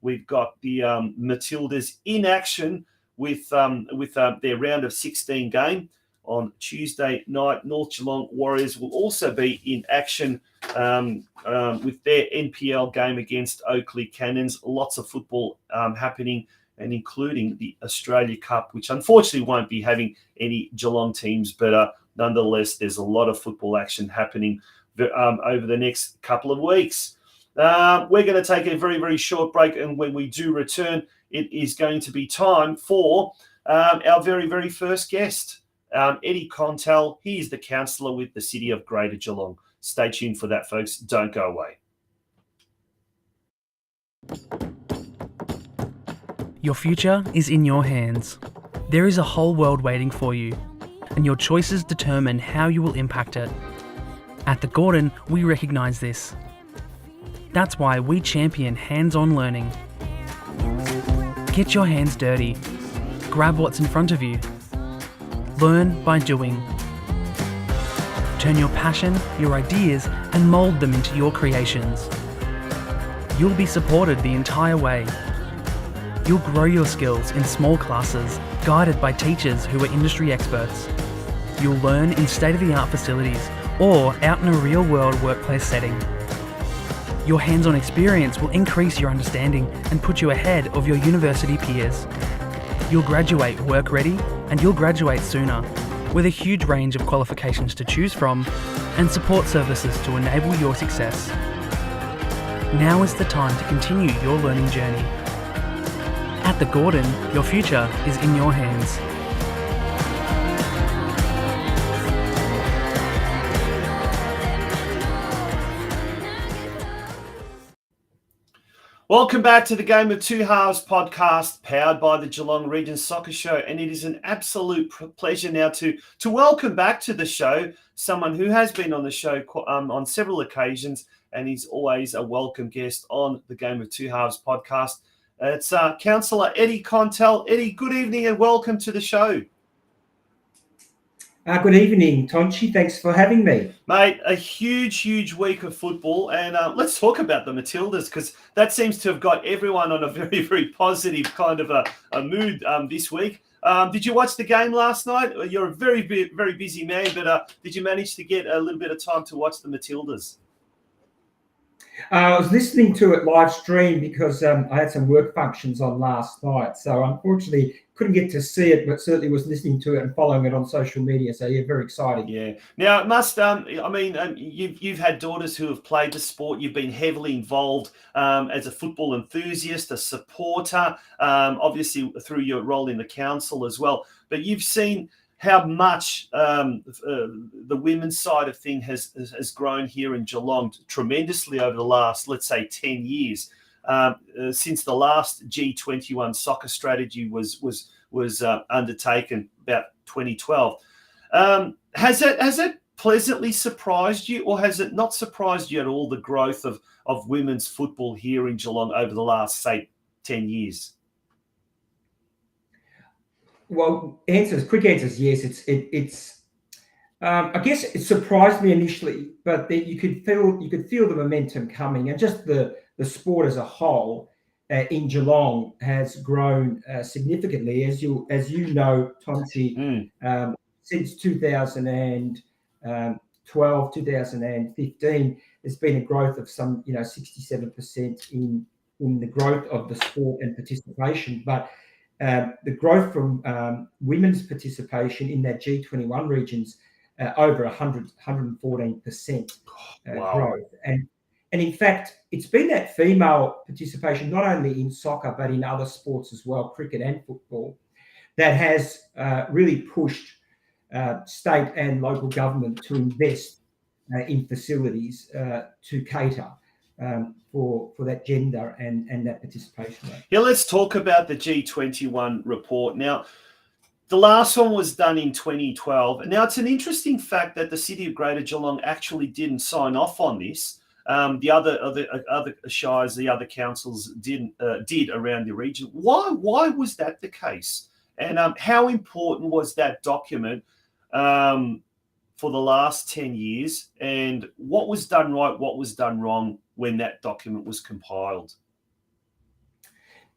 we've got the Matildas in action with their round of 16 game. On Tuesday night, North Geelong Warriors will also be in action with their NPL game against Oakley Cannons. Lots of football happening, and including the Australia Cup, which unfortunately won't be having any Geelong teams, but nonetheless, there's a lot of football action happening over the next couple of weeks. We're going to take a very, very short break, and when we do return, it is going to be time for our very, very first guest, EDDY KONTELJ. He is the councillor with the City of Greater Geelong. Stay tuned for that, folks. Don't go away. Your future is in your hands. There is a whole world waiting for you, and your choices determine how you will impact it. At the Gordon, we recognise this. That's why we champion hands-on learning. Get your hands dirty. Grab what's in front of you. Learn by doing. Turn your passion, your ideas, and mould them into your creations. You'll be supported the entire way. You'll grow your skills in small classes, guided by teachers who are industry experts. You'll learn in state-of-the-art facilities or out in a real-world workplace setting. Your hands-on experience will increase your understanding and put you ahead of your university peers. You'll graduate work-ready, and you'll graduate sooner, with a huge range of qualifications to choose from and support services to enable your success. Now is the time to continue your learning journey. At the Gordon, your future is in your hands. Welcome back to the Game of Two Halves podcast, powered by the Geelong Region Soccer Show. And it is an absolute pleasure now to welcome back to the show someone who has been on the show on several occasions, and he's always a welcome guest on the Game of Two Halves podcast. It's Councillor EDDY KONTELJ. EDDY, good evening and welcome to the show. Good evening, Tonchi. Thanks for having me. Mate, a huge week of football. And let's talk about the Matildas, because that seems to have got everyone on a very, very positive kind of a mood this week. Did you watch the game last night? You're a very busy man, but did you manage to get a little bit of time to watch the Matildas? I was listening to it live stream because I had some work functions on last night. So unfortunately, couldn't get to see it, but certainly was listening to it and following it on social media. So yeah, very exciting. Yeah. Now it must. You've had daughters who have played the sport. You've been heavily involved as a football enthusiast, a supporter, obviously through your role in the council as well. But you've seen how much the women's side of thing has grown here in Geelong tremendously over the last, let's say, 10 years. Since the last G21 Soccer Strategy was undertaken about 2012. Has it pleasantly surprised you, or has it not surprised you at all, the growth of women's football here in Geelong over the last, say, 10 years? Well, quick answer is yes. It's I guess it surprised me initially, but then you could feel the momentum coming, and just the sport as a whole in Geelong has grown significantly, as you know, Tonchi, since 2012, 2015. There's been a growth of some 67% in the growth of the sport and participation, but the growth from women's participation in that G21 regions over 114% growth. And in fact, it's been that female participation, not only in soccer, but in other sports as well, cricket and football, that has really pushed state and local government to invest in facilities to cater for that gender and that participation rate. Yeah, let's talk about the G21 report. Now, the last one was done in 2012. Now, it's an interesting fact that the City of Greater Geelong actually didn't sign off on this. The other shires, the other councils did around the region. Why was that the case? And how important was that document for the last 10 years? And what was done right, what was done wrong when that document was compiled?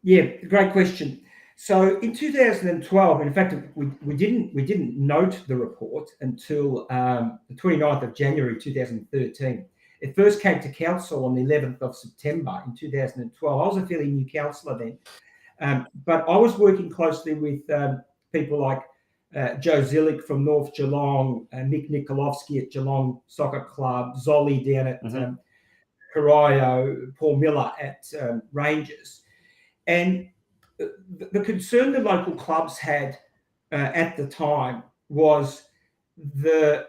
Yeah, great question. So in 2012, in fact, we didn't note the report until the 29th of January 2013. It first came to council on the 11th of September in 2012. I was a fairly new councillor then, but I was working closely with people like Joe Zillick from North Geelong, Nick Nikolovsky at Geelong Soccer Club, Zolly down at Corio, Paul Miller at Rangers. And the concern the local clubs had at the time was the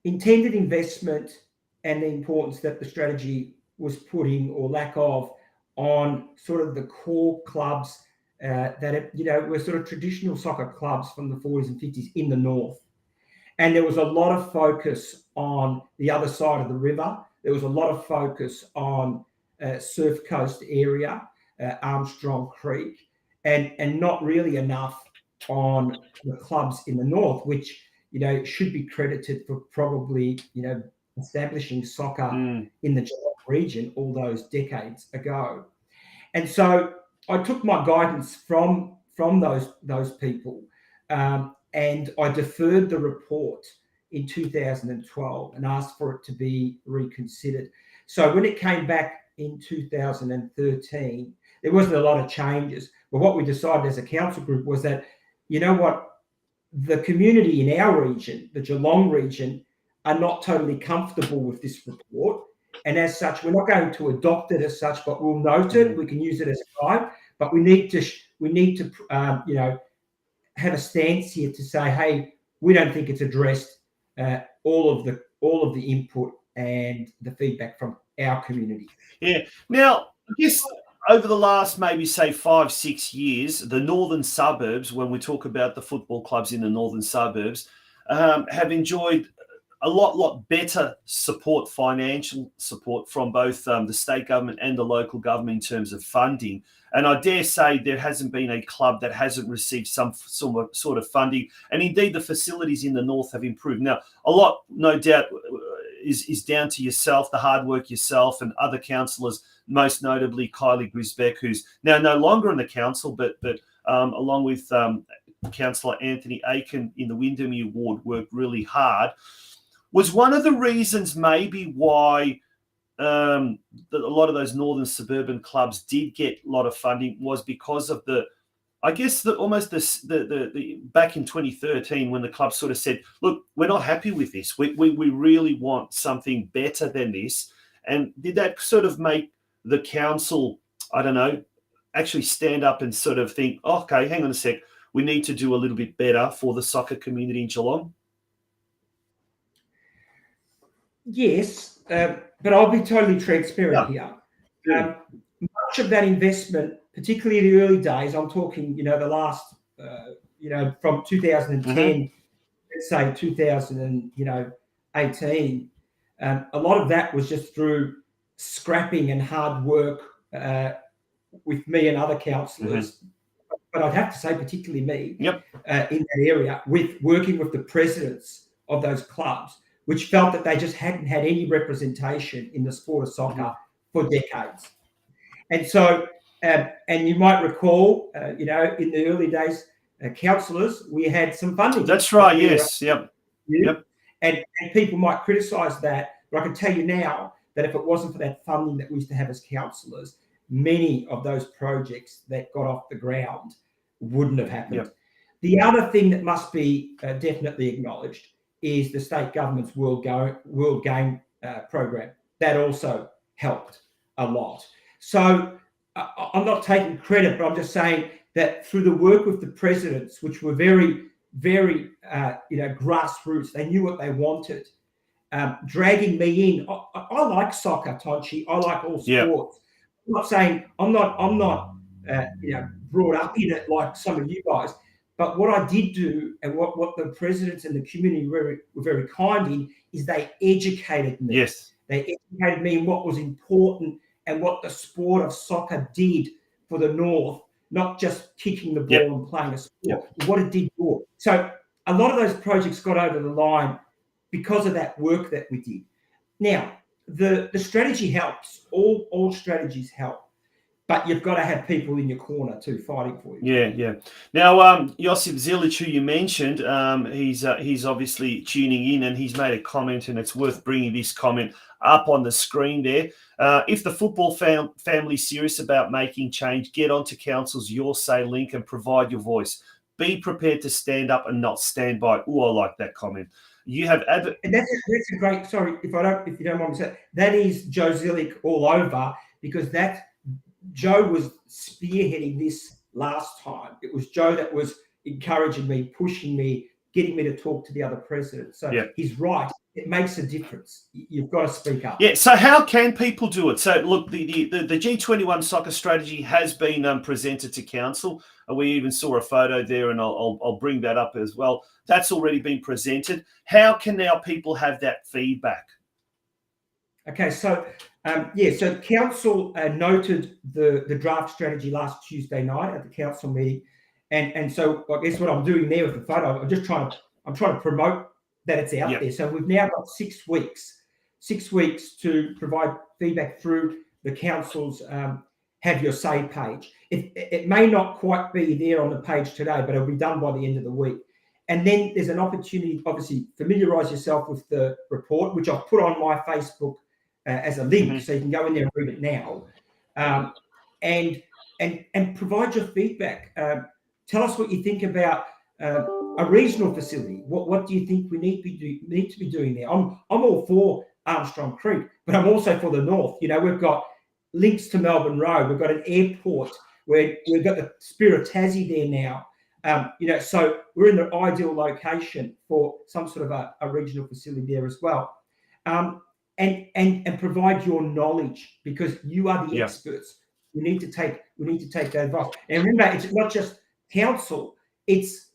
intended investment and the importance that the strategy was putting, or lack of, on sort of the core clubs that were sort of traditional soccer clubs from the 40s and 50s in the north. And there was a lot of focus on the other side of the river. There was a lot of focus on Surf Coast area, Armstrong Creek, and not really enough on the clubs in the north, which should be credited for probably establishing soccer in the Geelong region all those decades ago. And so I took my guidance from those people, and I deferred the report in 2012 and asked for it to be reconsidered. So when it came back in 2013, there wasn't a lot of changes. But what we decided as a council group was that, the community in our region, the Geelong region, are not totally comfortable with this report. And as such, we're not going to adopt it as such, but we'll note it. We can use it as a guide, but we need to have a stance here to say, hey, we don't think it's addressed all of the input and the feedback from our community. Yeah. Now, I guess over the last maybe say 5-6 years, the northern suburbs, when we talk about the football clubs in the northern suburbs, have enjoyed a lot better support, financial support from both the state government and the local government in terms of funding. And I dare say there hasn't been a club that hasn't received some sort of funding. And indeed, the facilities in the north have improved. Now, a lot, no doubt, is down to yourself, the hard work yourself and other councillors, most notably Kylie Grisbeck, who's now no longer in the council, but along with Councillor Anthony Aiken in the Windermere ward, worked really hard. Was one of the reasons maybe why a lot of those northern suburban clubs did get a lot of funding was because of the back in 2013 when the club sort of said, look, we're not happy with this. We really want something better than this. And did that sort of make the council, I don't know, actually stand up and sort of think, oh, okay, hang on a sec, we need to do a little bit better for the soccer community in Geelong? Yes, but I'll be totally transparent here. Much of that investment, particularly in the early days, I'm talking, the last, from 2010 let's say 2018, a lot of that was just through scrapping and hard work with me and other councillors. But I'd have to say, particularly me, in that area, with working with the presidents of those clubs, which felt that they just hadn't had any representation in the sport of soccer for decades. And so, and you might recall, in the early days, councillors, we had some funding. That's right. Yes. Yep. And people might criticise that, but I can tell you now that if it wasn't for that funding that we used to have as councillors, many of those projects that got off the ground wouldn't have happened. The other thing that must be definitely acknowledged is the state government's World Game program. That also helped a lot. So I'm not taking credit, but I'm just saying that through the work with the presidents, which were very, very, grassroots, they knew what they wanted, dragging me in. I like soccer, Tonchi. I like all sports. I'm not saying I'm not brought up in it like some of you guys, but what I did do, and what the presidents and the community were very kind in, is they educated me. Yes, they educated me in what was important and what the sport of soccer did for the North, not just kicking the ball and playing a sport, what it did for. So a lot of those projects got over the line because of that work that we did. Now, the strategy helps. All strategies help. But you've got to have people in your corner too, fighting for you. Yeah. Now, Josip Zilic, who you mentioned, he's obviously tuning in, and he's made a comment, and it's worth bringing this comment up on the screen there. If the football family is serious about making change, get onto Council's Your Say link and provide your voice. Be prepared to stand up and not stand by. Oh, I like that comment. You have and that's a great. Sorry, if you don't mind me saying, that is Joe Zilic all over, because Joe was spearheading this last time. It was Joe that was encouraging me, pushing me, getting me to talk to the other presidents. So he's right. It makes a difference. You've got to speak up. Yeah. So how can people do it? So look, the G21 Soccer Strategy has been presented to council. We even saw a photo there, and I'll bring that up as well. That's already been presented. How can now people have that feedback? Okay, so so council noted the draft strategy last Tuesday night at the council meeting, and so I guess what I'm doing there with the photo, I'm trying to promote that it's out there. So we've now got 6 weeks to provide feedback through the council's Have Your Say page. It may not quite be there on the page today, but it'll be done by the end of the week. And then there's an opportunity, obviously, familiarise yourself with the report, which I've put on my Facebook as a link, so you can go in there and read it now, and provide your feedback. Tell us what you think about a regional facility. What do you think we need to be doing there? I'm all for Armstrong Creek, but I'm also for the North. We've got links to Melbourne Road. We've got an airport where we've got the Spirit of Tassie there now. So we're in the ideal location for some sort of a regional facility there as well. And provide your knowledge, because you are the experts. We need to take that advice. And remember, it's not just council; it's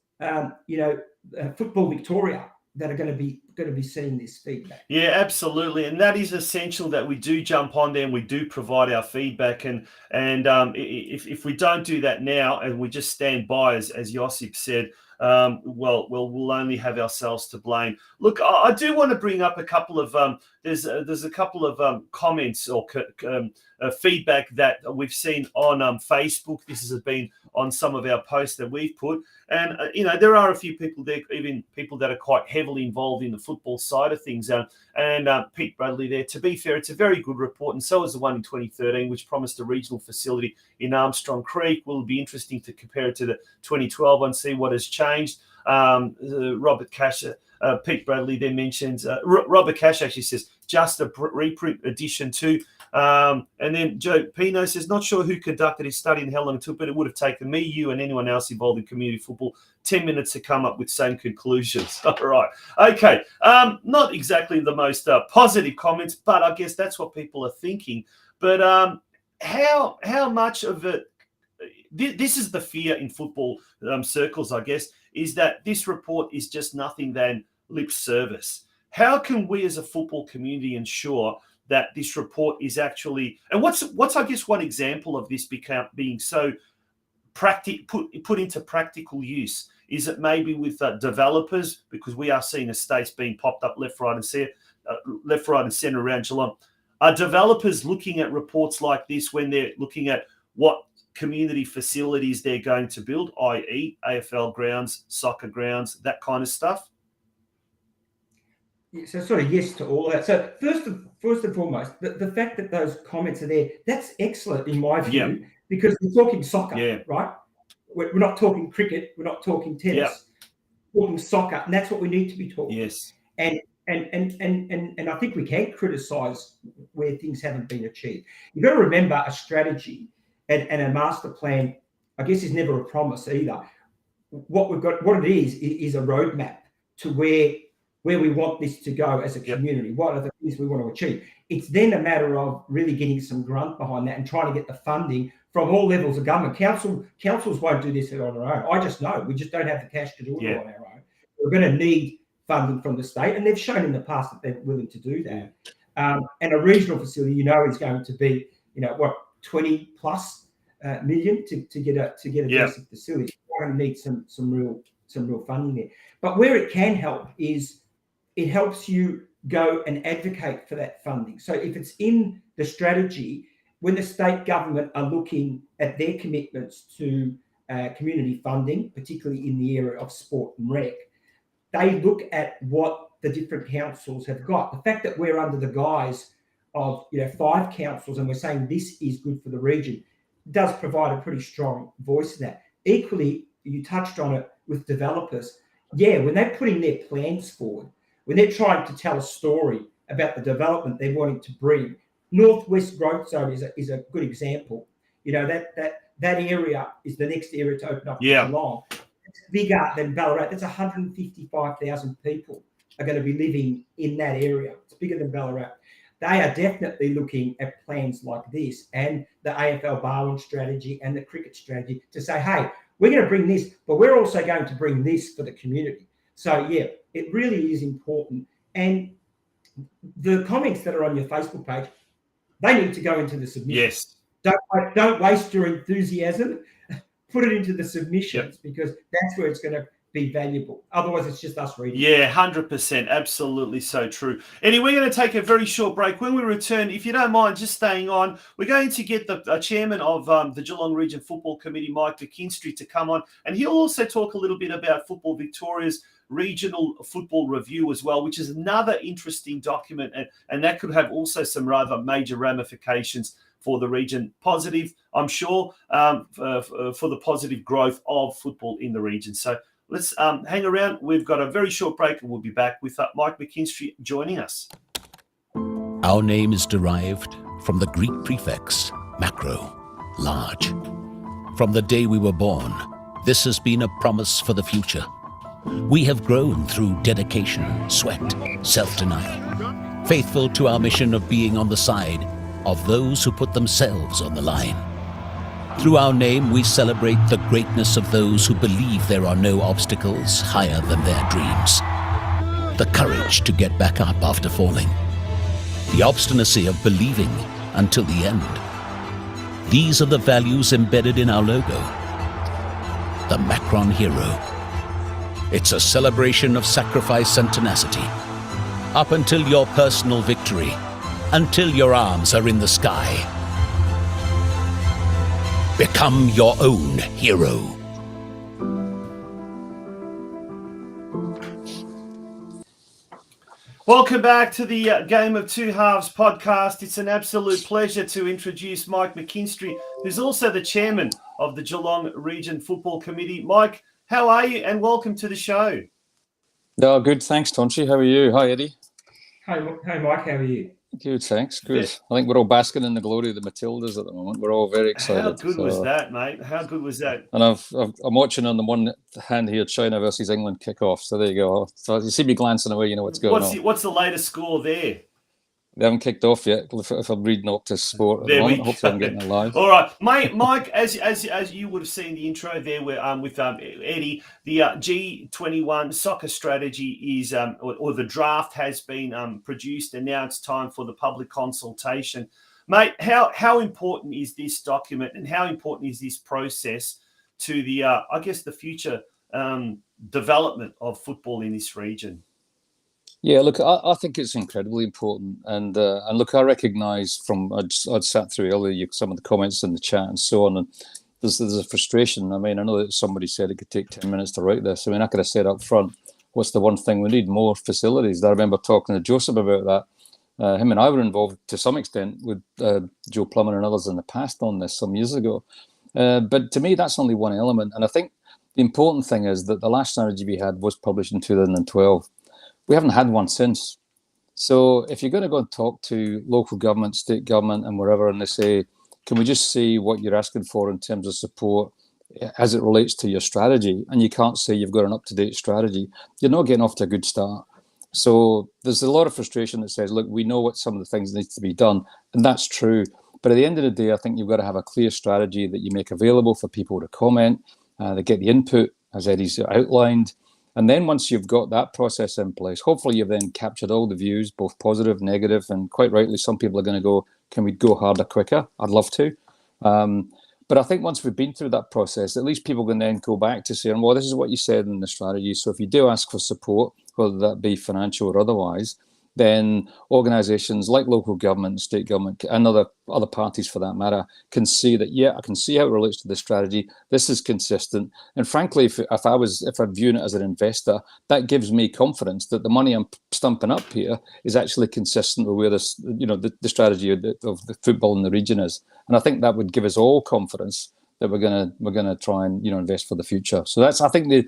Football Victoria that are going to be seeing this feedback. Yeah, absolutely, and that is essential that we do jump on there and we do provide our feedback. And if we don't do that now and we just stand by, as Josip said, we'll only have ourselves to blame. Look, I do want to bring up a couple of there's a couple of comments or feedback that we've seen on Facebook. This has been on some of our posts that we've put, and there are a few people there, even people that are quite heavily involved in the football side of things. And Pete Bradley there. To be fair, it's a very good report, and so is the one in 2013, which promised a regional facility in Armstrong Creek. Will be interesting to compare it to the 2012 and see what has changed. Robert Cash, Pete Bradley there mentions, Robert Cash actually says, just a reprint edition too. And then Joe Pino says, not sure who conducted his study and how long it took, but it would have taken me, you, and anyone else involved in community football 10 minutes to come up with same conclusions. All right. Okay. Not exactly the most positive comments, but I guess that's what people are thinking. But how much of it this is the fear in football circles, I guess, is that this report is just nothing than lip service. How can we as a football community ensure that this report is actually, and what's I guess one example of this being so put into practical use? Is it maybe with developers, because we are seeing estates being popped up left, right, and centre around Geelong? Are developers looking at reports like this when they're looking at what community facilities they're going to build, i.e. AFL grounds, soccer grounds, that kind of stuff? Yeah, so sort of yes to all of that. So first and foremost, the fact that those comments are there, that's excellent in my view, because we're talking soccer, right? We're not talking cricket, we're not talking tennis, we're talking soccer, and that's what we need to be talking. Yes. And I think we can criticise where things haven't been achieved. You've got to remember a strategy and a master plan, I guess, is never a promise either. What it is a roadmap to where we want this to go as a community. What are the things we want to achieve? It's then a matter of really getting some grunt behind that and trying to get the funding from all levels of government. Councils won't do this on their own. I just know we just don't have the cash to do it on our own. We're going to need funding from the state, and they've shown in the past that they're willing to do that. And a regional facility, is going to be, 20 plus million to get a decent facility. We're going to need some real funding there. But where it can help is it helps you go and advocate for that funding. So if it's in the strategy, when the state government are looking at their commitments to community funding, particularly in the area of sport and rec, they look at what the different councils have got. The fact that we're under the guise of 5 councils and we're saying this is good for the region does provide a pretty strong voice in that. Equally, you touched on it with developers. When they're putting their plans forward, when they're trying to tell a story about the development they're wanting to bring, Northwest Growth Zone is a good example. That area is the next area to open up in Geelong. It's bigger than Ballarat. That's 155,000 people are going to be living in that area. It's bigger than Ballarat. They are definitely looking at plans like this and the AFL Barwon strategy and the cricket strategy to say, hey, we're going to bring this, but we're also going to bring this for the community. So, it really is important. And the comments that are on your Facebook page, they need to go into the submissions. Yes. Don't waste your enthusiasm. Put it into the submissions because that's where it's going to be valuable. Otherwise, it's just us reading. 100%. Absolutely so true. Anyway, we're going to take a very short break. When we return, if you don't mind just staying on, we're going to get the chairman of the Geelong Region Football Committee, Mike McKINSTRY, to come on. And he'll also talk a little bit about Football Victoria's Regional Football Review as well, which is another interesting document. And that could have also some rather major ramifications for the region. Positive, I'm sure, for the positive growth of football in the region. So let's hang around. We've got a very short break and we'll be back with Mike McKINSTRY joining us. Our name is derived from the Greek prefix, macro, large. From the day we were born, this has been a promise for the future. We have grown through dedication, sweat, self-denial, faithful to our mission of being on the side of those who put themselves on the line. Through our name, we celebrate the greatness of those who believe there are no obstacles higher than their dreams. The courage to get back up after falling. The obstinacy of believing until the end. These are the values embedded in our logo. The Macron Hero. It's a celebration of sacrifice and tenacity. Up until your personal victory, until your arms are in the sky. Become your own hero. Welcome back to the Game of Two Halves podcast. It's an absolute pleasure to introduce Mike McKINSTRY, who's also the chairman of the Geelong Region Football Committee. Mike, how are you? And welcome to the show. Oh, good. Thanks, Tonchi. How are you? Hi, Eddie. Hey, Mike. How are you? Good, thanks. Good. I think we're all basking in the glory of the Matildas at the moment. We're all very excited. How good was that, mate? How good was that? And I'm watching on the one hand here, China versus England kickoff. So there you go. So you see me glancing away, you know what's going on. What's the latest score there? They haven't kicked off yet. If I'm reading up to sport at the moment, hopefully I'm getting it live. All right, Mike. As you would have seen the intro there, with Eddie, the G21 Soccer Strategy is or the draft has been produced, and now it's time for the public consultation. Mate, how important is this document, and how important is this process to the I guess the future development of football in this region? Yeah, look, I think it's incredibly important, and look, I recognise from I'd sat through earlier some of the comments in the chat and so on, and there's a frustration. I mean, I know that somebody said it could take 10 minutes to write this. I mean, I could have said up front, what's the one thing we need? More facilities. I remember talking to Joseph about that. Him and I were involved to some extent with Joe Plummer and others in the past on this some years ago. But to me, that's only one element, and I think the important thing is that the last strategy we had was published in 2012. We haven't had one since. So if you're going to go and talk to local government, state government and wherever, and they say, can we just see what you're asking for in terms of support as it relates to your strategy? And you can't say you've got an up-to-date strategy. You're not getting off to a good start. So there's a lot of frustration that says, look, we know what some of the things need to be done. And that's true. But at the end of the day, I think you've got to have a clear strategy that you make available for people to comment, they get the input, as Eddie's outlined. And then once you've got that process in place, hopefully you've then captured all the views, both positive, negative, and quite rightly, some people are going to go, can we go harder, quicker? I'd love to. But I think once we've been through that process, at least people can then go back to saying, well, this is what you said in the strategy. So if you do ask for support, whether that be financial or otherwise, then organisations like local government, state government, and other parties for that matter, can see that, yeah, I can see how it relates to the strategy. This is consistent. And frankly, if I'm viewing it as an investor, that gives me confidence that the money I'm stumping up here is actually consistent with where this, the strategy of the football in the region is. And I think that would give us all confidence that we're gonna try and invest for the future. So that's, I think,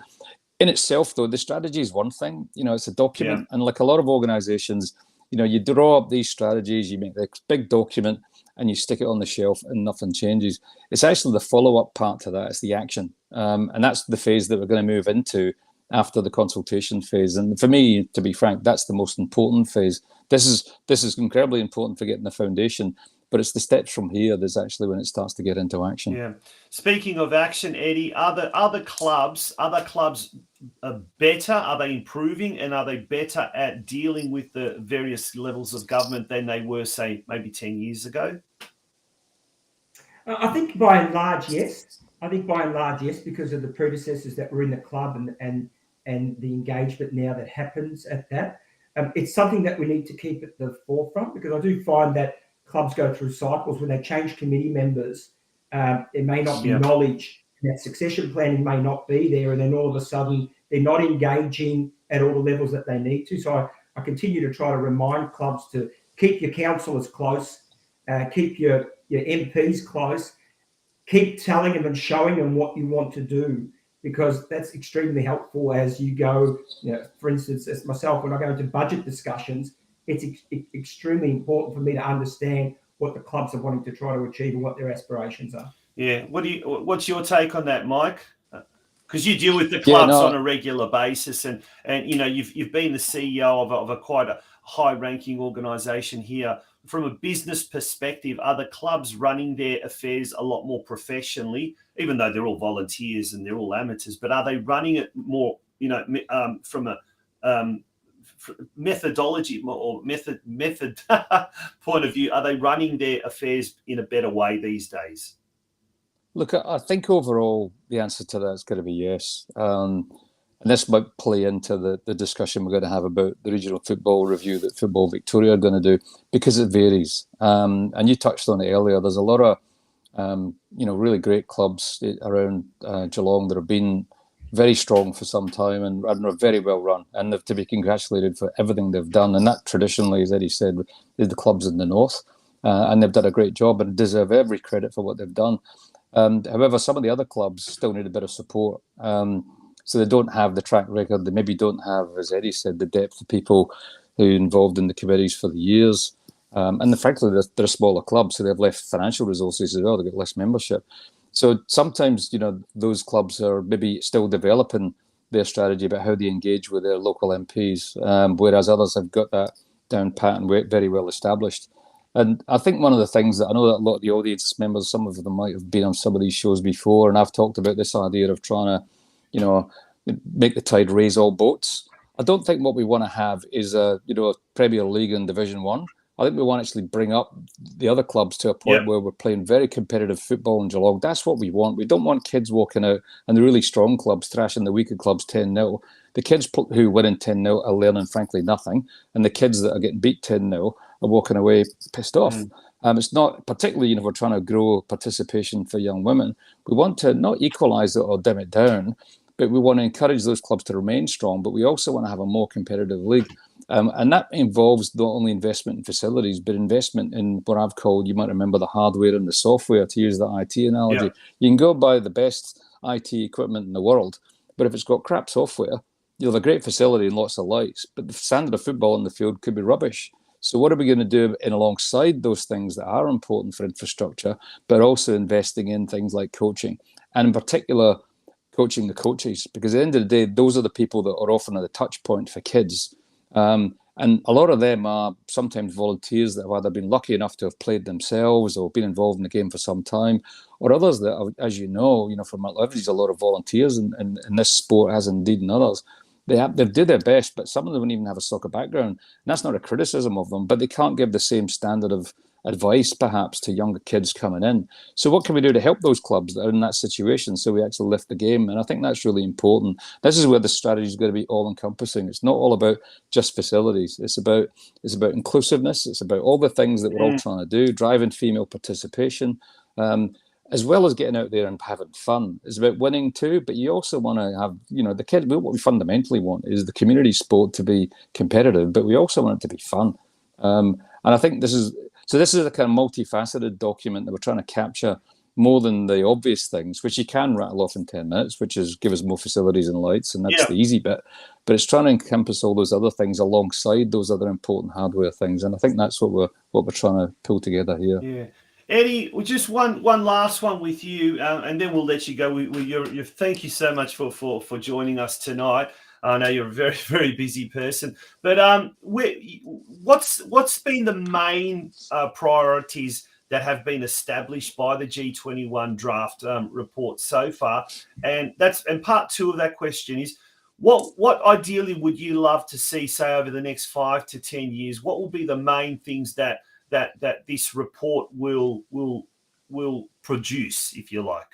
in itself, though, the strategy is one thing. It's a document, and like a lot of organisations, you draw up these strategies, you make this big document, and you stick it on the shelf, and nothing changes. It's actually the follow-up part to that. It's the action, and that's the phase that we're going to move into after the consultation phase. And for me, to be frank, that's the most important phase. This is incredibly important for getting the foundation. But it's the steps from here that's actually when it starts to get into action. Yeah. Speaking of action, Eddie, are other clubs better? Are they improving, and are they better at dealing with the various levels of government than they were, say, maybe 10 years ago? I think by and large, yes. Because of the predecessors that were in the club and the engagement now that happens at that. It's something that we need to keep at the forefront, because I do find that clubs go through cycles when they change committee members. There may not be knowledge, that succession planning may not be there, and then all of a sudden they're not engaging at all the levels that they need to. So I continue to try to remind clubs to keep your councillors close, keep your MPs close, keep telling them and showing them what you want to do, because that's extremely helpful as you go. For instance, as myself, when I go into budget discussions, it's extremely important for me to understand what the clubs are wanting to try to achieve and what their aspirations are. Yeah. What's your take on that, Mike? Because you deal with the clubs on a regular basis, and you've been the CEO of quite a high-ranking organisation here. From a business perspective, are the clubs running their affairs a lot more professionally, even though they're all volunteers and they're all amateurs? But are they running it more, from a methodology or method point of view? Are they running their affairs in a better way these days? Look, I think overall the answer to that is going to be yes. And this might play into the discussion we're going to have about the regional football review that Football Victoria are going to do, because it varies. And you touched on it earlier. There's a lot of really great clubs around Geelong that have been very strong for some time and are very well run, and they've to be congratulated for everything they've done. And that traditionally, as Eddie said, is the clubs in the north, and they've done a great job and deserve every credit for what they've done. However, some of the other clubs still need a bit of support. So they don't have the track record. They maybe don't have, as Eddie said, the depth of people who are involved in the committees for the years. And frankly, they're a smaller club, so they have less financial resources as well. They've got less membership. So sometimes, those clubs are maybe still developing their strategy about how they engage with their local MPs, whereas others have got that down pat and very well established. And I think one of the things that I know that a lot of the audience members, some of them might have been on some of these shows before, and I've talked about this idea of trying to, make the tide raise all boats. I don't think what we want to have is a Premier League and Division 1. I think we want to actually bring up the other clubs to a point where we're playing very competitive football in Geelong. That's what we want. We don't want kids walking out and the really strong clubs thrashing the weaker clubs 10-0. The kids who win in 10-0 are learning, frankly, nothing. And the kids that are getting beat 10-0 are walking away pissed off. It's not particularly, if we're trying to grow participation for young women, we want to not equalise it or dim it down, but we want to encourage those clubs to remain strong. But we also want to have a more competitive league. And that involves not only investment in facilities, but investment in what I've called, you might remember, the hardware and the software, to use the IT analogy. You can go buy the best IT equipment in the world, but if it's got crap software, you'll have a great facility and lots of lights, but the standard of football in the field could be rubbish. So what are we going to do in alongside those things that are important for infrastructure, but also investing in things like coaching, and in particular, coaching the coaches? Because at the end of the day, those are the people that are often at the touch point for kids. And a lot of them are sometimes volunteers that have either been lucky enough to have played themselves or been involved in the game for some time, or others that, are, as you know, from there's a lot of volunteers in this sport, as indeed in others. They do their best, but some of them don't even have a soccer background. And that's not a criticism of them, but they can't give the same standard of advice, perhaps, to younger kids coming in. So what can we do to help those clubs that are in that situation so we actually lift the game? And I think that's really important. This is where the strategy is going to be all-encompassing. It's not all about just facilities. It's about inclusiveness. It's about all the things that we're all trying to do, driving female participation, as well as getting out there and having fun. It's about winning too, but you also want to have, the kids. What we fundamentally want is the community sport to be competitive, but we also want it to be fun. And I think this is a kind of multifaceted document that we're trying to capture more than the obvious things, which you can rattle off in 10 minutes, which is give us more facilities and lights, and that's the easy bit. But it's trying to encompass all those other things alongside those other important hardware things, and I think that's what we're trying to pull together here. Yeah. Eddie, just one last one with you, and then we'll let you go. Thank you so much for joining us tonight. I know you're a very, very busy person, but what's been the main priorities that have been established by the G21 draft report so far? And part two of that question is, what ideally would you love to see, say, over the next 5 to 10 years? What will be the main things that this report will produce, if you like?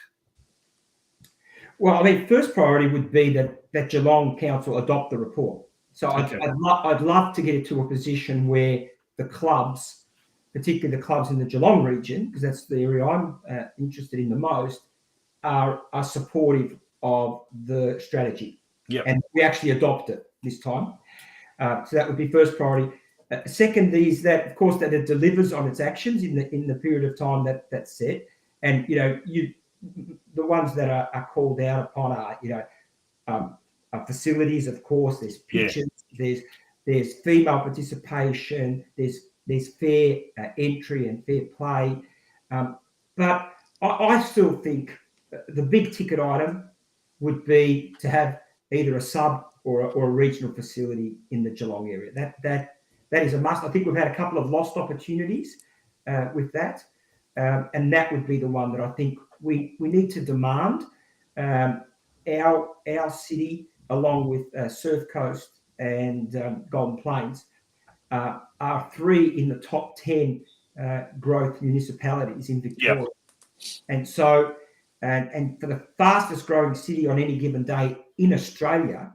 Well, first priority would be that Geelong Council adopt the report. So I'd love to get it to a position where the clubs, particularly the clubs in the Geelong region, because that's the area I'm interested in the most, are supportive of the strategy. And we actually adopt it this time. So that would be first priority. Second is that, of course, that it delivers on its actions in the period of time that's set. And, the ones that are called out upon are, facilities, of course. There's pitches, there's female participation, there's fair entry and fair play. But I still think the big ticket item would be to have either a sub or a regional facility in the Geelong area. That is a must. I think we've had a couple of lost opportunities with that, and that would be the one that I think we need to demand. Our city, along with Surf Coast and Golden Plains, are 3 in the top 10 growth municipalities in Victoria. And so, and for the fastest growing city on any given day in Australia,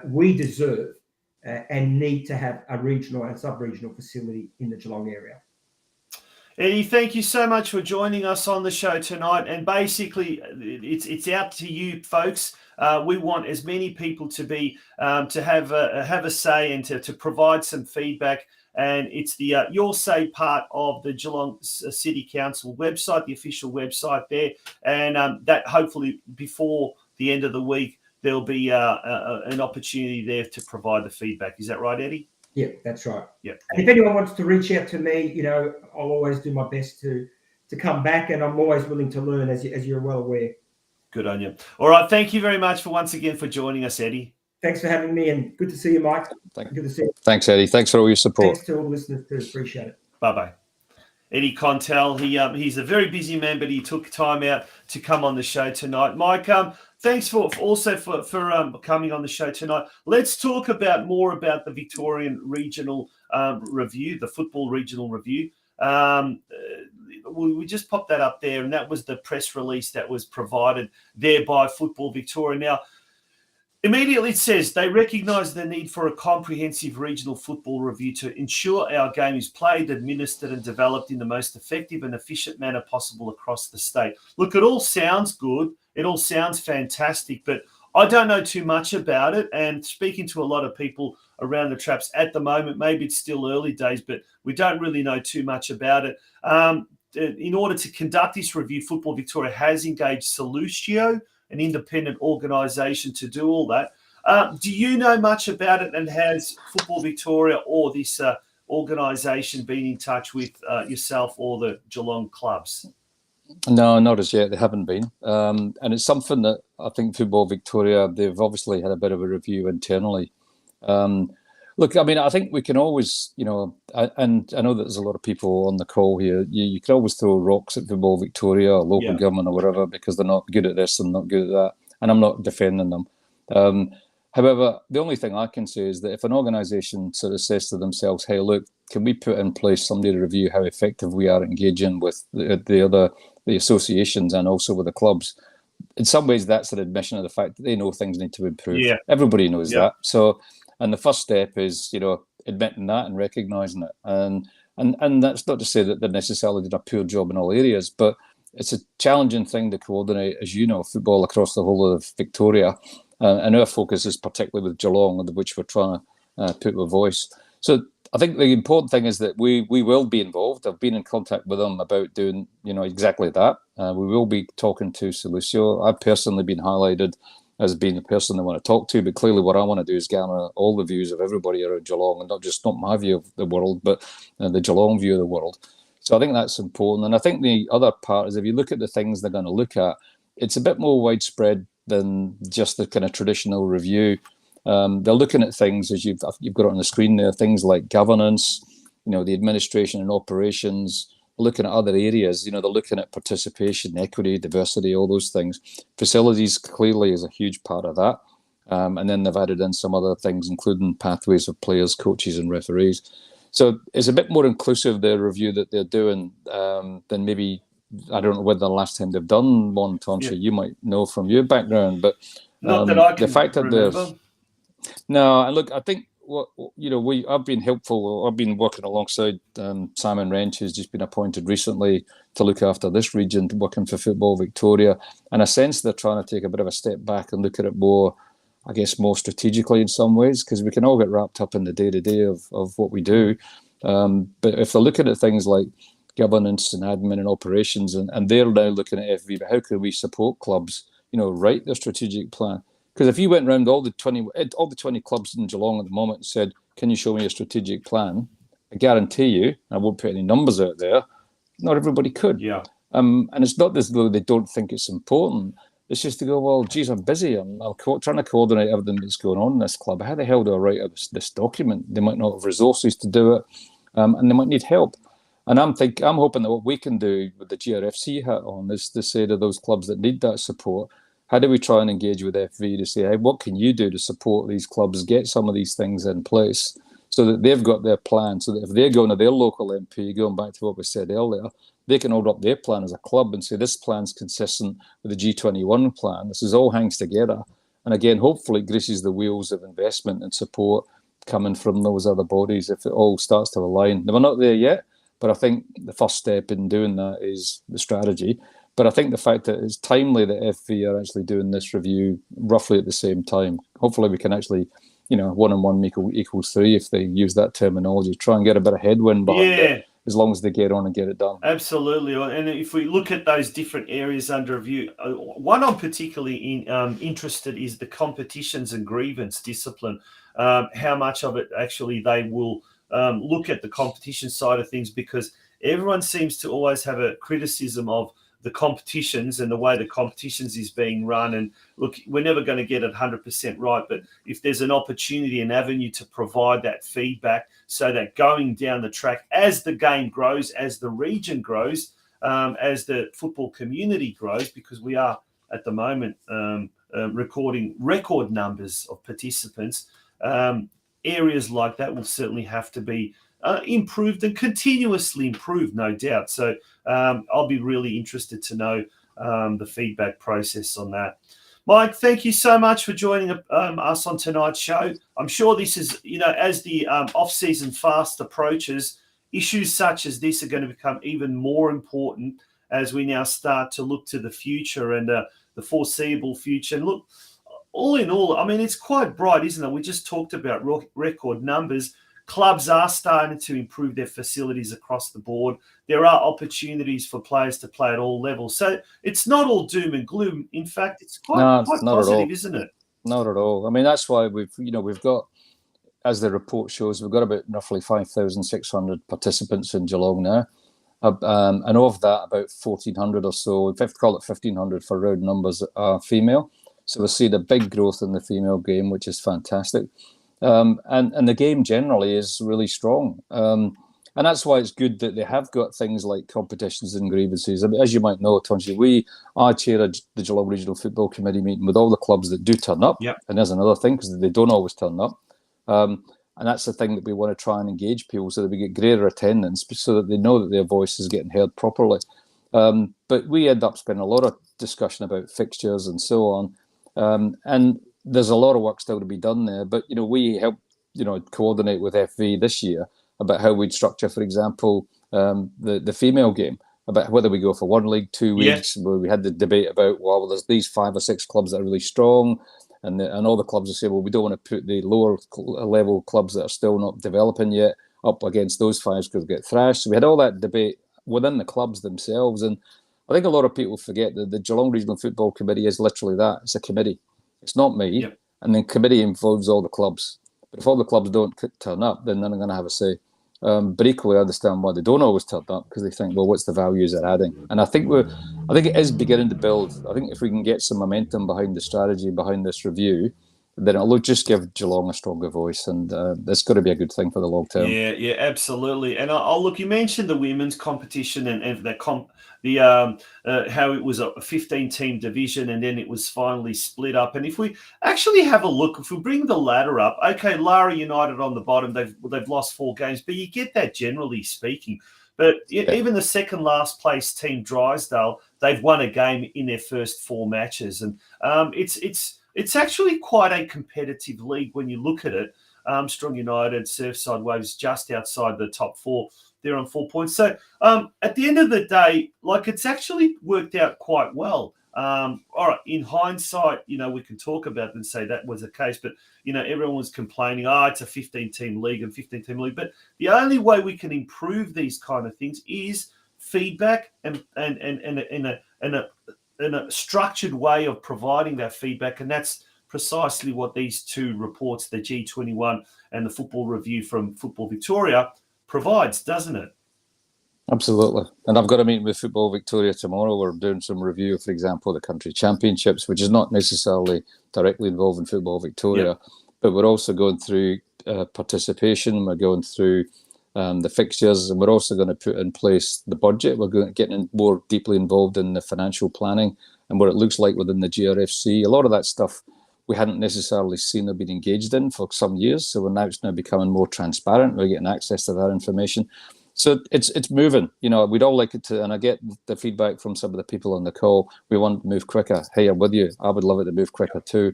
we deserve and need to have a regional and sub-regional facility in the Geelong area. Eddie, thank you so much for joining us on the show tonight. And basically, it's out to you, folks. We want as many people to be to have a say and to provide some feedback. And it's the Your Say part of the Geelong City Council website, the official website there. And that hopefully before the end of the week, there'll be an opportunity there to provide the feedback. Is that right, Eddie? Yeah, that's right. Yeah. And if anyone wants to reach out to me, I'll always do my best to come back, and I'm always willing to learn, as you're well aware. Good on you. All right. Thank you very much once again for joining us, Eddie. Thanks for having me, and good to see you, Mike. Good to see you. Thanks, Eddie. Thanks for all your support. Thanks to all the listeners too. Appreciate it. Bye-bye. Eddie KONTELJ, he's a very busy man, but he took time out to come on the show tonight. Mike, thanks for coming on the show tonight. Let's talk more about the Victorian Regional Review, the Football Regional Review. We just popped that up there, and that was the press release that was provided there by Football Victoria. Now, immediately it says they recognise the need for a comprehensive regional football review to ensure our game is played, administered and developed in the most effective and efficient manner possible across the state. Look, it all sounds good. It all sounds fantastic, but I don't know too much about it. And speaking to a lot of people around the traps at the moment, maybe it's still early days, but we don't really know too much about it. In order to conduct this review, Football Victoria has engaged Solutio, an independent organisation, to do all that. Do you know much about it, and has Football Victoria or this organisation been in touch with yourself or the Geelong clubs? No, not as yet. They haven't been. And it's something that I think Football Victoria, they've obviously had a bit of a review internally. Look, I mean, I think we can always, and I know that there's a lot of people on the call here. You can always throw rocks at Football Victoria or local government or whatever because they're not good at this and not good at that. And I'm not defending them. However, the only thing I can say is that if an organisation sort of says to themselves, hey, look, can we put in place somebody to review how effective we are engaging with the associations and also with the clubs? In some ways, that's an admission of the fact that they know things need to improve. Yeah. Everybody knows that. So, and the first step is, admitting that and recognising it. And that's not to say that they necessarily did a poor job in all areas, but it's a challenging thing to coordinate, as you know, football across the whole of Victoria. And our focus is particularly with Geelong, which we're trying to put a voice. So I think the important thing is that we will be involved. I've been in contact with them about doing, exactly that. We will be talking to Solutio. I've personally been highlighted as being the person they want to talk to, but clearly what I want to do is gather all the views of everybody around Geelong, and not my view of the world, but the Geelong view of the world. So I think that's important. And I think the other part is if you look at the things they're going to look at, it's a bit more widespread than just the kind of traditional review. They're looking at things, as you've got it on the screen there, things like governance, the administration and operations, looking at other areas, they're looking at participation, equity, diversity, all those things. Facilities clearly is a huge part of that. And then they've added in some other things, including pathways of players, coaches and referees. So it's a bit more inclusive, the review that they're doing, than maybe, I don't know whether the last time they've done one, Tom, so you might know from your background, but not that I can the fact that remember. No, and look, I think I've been helpful. I've been working alongside Simon Wrench, who's just been appointed recently to look after this region, working for Football Victoria. And I sense they're trying to take a bit of a step back and look at it more, I guess, more strategically in some ways, because we can all get wrapped up in the day-to-day of what we do. But if they're looking at things like governance and admin and operations, and they're now looking at FV, but how can we support clubs, write their strategic plan? Because if you went around all the 20 clubs in Geelong at the moment and said, can you show me a strategic plan? I guarantee you, I won't put any numbers out there, not everybody could. Yeah. And it's not as though they don't think it's important. It's just to go, well, geez, I'm busy. I'm trying to coordinate everything that's going on in this club. How the hell do I write this document? They might not have resources to do it, and they might need help. And I'm hoping that what we can do with the GRFC hat on is to say to those clubs that need that support, how do we try and engage with FV to say, hey, what can you do to support these clubs, get some of these things in place so that they've got their plan, so that if they're going to their local MP, going back to what we said earlier, they can hold up their plan as a club and say, this plan's consistent with the G21 plan. This is all hangs together. And again, hopefully it greases the wheels of investment and support coming from those other bodies if it all starts to align. Now, we're not there yet, but I think the first step in doing that is the strategy. But I think the fact that it's timely that FV are actually doing this review roughly at the same time. Hopefully we can actually, 1 and 1 equals 3 if they use that terminology. Try and get a bit of headwind behind it, as long as they get on and get it done. Absolutely. And if we look at those different areas under review, one I'm particularly interested is the competitions and grievance discipline. How much of it actually they will look at the competition side of things, because everyone seems to always have a criticism of the competitions and the way the competitions is being run. And look, we're never going to get it 100% right, but if there's an opportunity, an avenue to provide that feedback so that going down the track, as the game grows, as the region grows, as the football community grows, because we are at the moment recording record numbers of participants, areas like that will certainly have to be improved and continuously improved, no doubt. So I'll be really interested to know the feedback process on that. Mike, thank you so much for joining us on tonight's show. I'm sure this is, as the off-season fast approaches, issues such as this are going to become even more important as we now start to look to the future and the foreseeable future. And look, all in all, I mean, it's quite bright, isn't it? We just talked about record numbers. Clubs are starting to improve their facilities across the board. There are opportunities for players to play at all levels. So it's not all doom and gloom. In fact, it's quite positive, isn't it? Not at all. I mean, that's why we've got, as the report shows, we've got about roughly 5,600 participants in Geelong now. And of that, about 1,400 or so, if I call it 1,500 for round numbers, are female. So we're seeing a big growth in the female game, which is fantastic. And the game generally is really strong. And that's why it's good that they have got things like competitions and grievances. I mean, as you might know, Tonji, I chair the Geelong Regional Football Committee meeting with all the clubs that do turn up. Yep. And there's another thing, because they don't always turn up. And that's the thing that we want to try and engage people so that we get greater attendance, so that they know that their voice is getting heard properly. But we end up spending a lot of discussion about fixtures and so on. And there's a lot of work still to be done there. But, we help, coordinate with FV this year about how we'd structure, for example, the female game, about whether we go for 1 league, 2 weeks, where we had the debate about, well, there's these 5 or 6 clubs that are really strong. And all the clubs will say, well, we don't want to put the lower level clubs that are still not developing yet up against those 5 because they get thrashed. So we had all that debate within the clubs themselves. And I think a lot of people forget that the Geelong Regional Football Committee is literally that. It's a committee. It's not me. Yep. And the committee involves all the clubs. But if all the clubs don't turn up, then they're not going to have a say. But equally, I understand why they don't always turn up, because they think, well, what's the values they're adding? And I think it is beginning to build. I think if we can get some momentum behind the strategy, behind this review, then it'll just give Geelong a stronger voice, and that's got to be a good thing for the long term. Yeah, absolutely. And I'll look. You mentioned the women's competition and how it was a 15-team division, and then it was finally split up. And if we actually have a look, if we bring the ladder up, okay, Lara United on the bottom, they've lost 4 games, but you get that generally speaking. But even the second last place team, Drysdale, they've won a game in their first 4 matches, and it's actually quite a competitive league when you look at it. Strong United, Surfside Waves just outside the top 4. They're on 4 points. So at the end of the day, it's actually worked out quite well. All right, in hindsight, we can talk about it and say that was the case, but, everyone was complaining, it's a 15-team league and 15-team league. But the only way we can improve these kind of things is feedback and a structured way of providing that feedback. And that's precisely what these 2 reports, the G21 and the Football Review from Football Victoria, provides, doesn't it? Absolutely. And I've got a meeting with Football Victoria tomorrow. We're doing some review, for example, the country championships, which is not necessarily directly involved in Football Victoria, but we're also going through participation. We're going through the fixtures, and we're also going to put in place the budget. We're going to get more deeply involved in the financial planning and what it looks like within the GRFC. A lot of that stuff we hadn't necessarily seen or been engaged in for some years, so it's now becoming more transparent. We're getting access to that information. So it's moving. We'd all like it to, and I get the feedback from some of the people on the call. We want to move quicker. Hey, I'm with you. I would love it to move quicker too.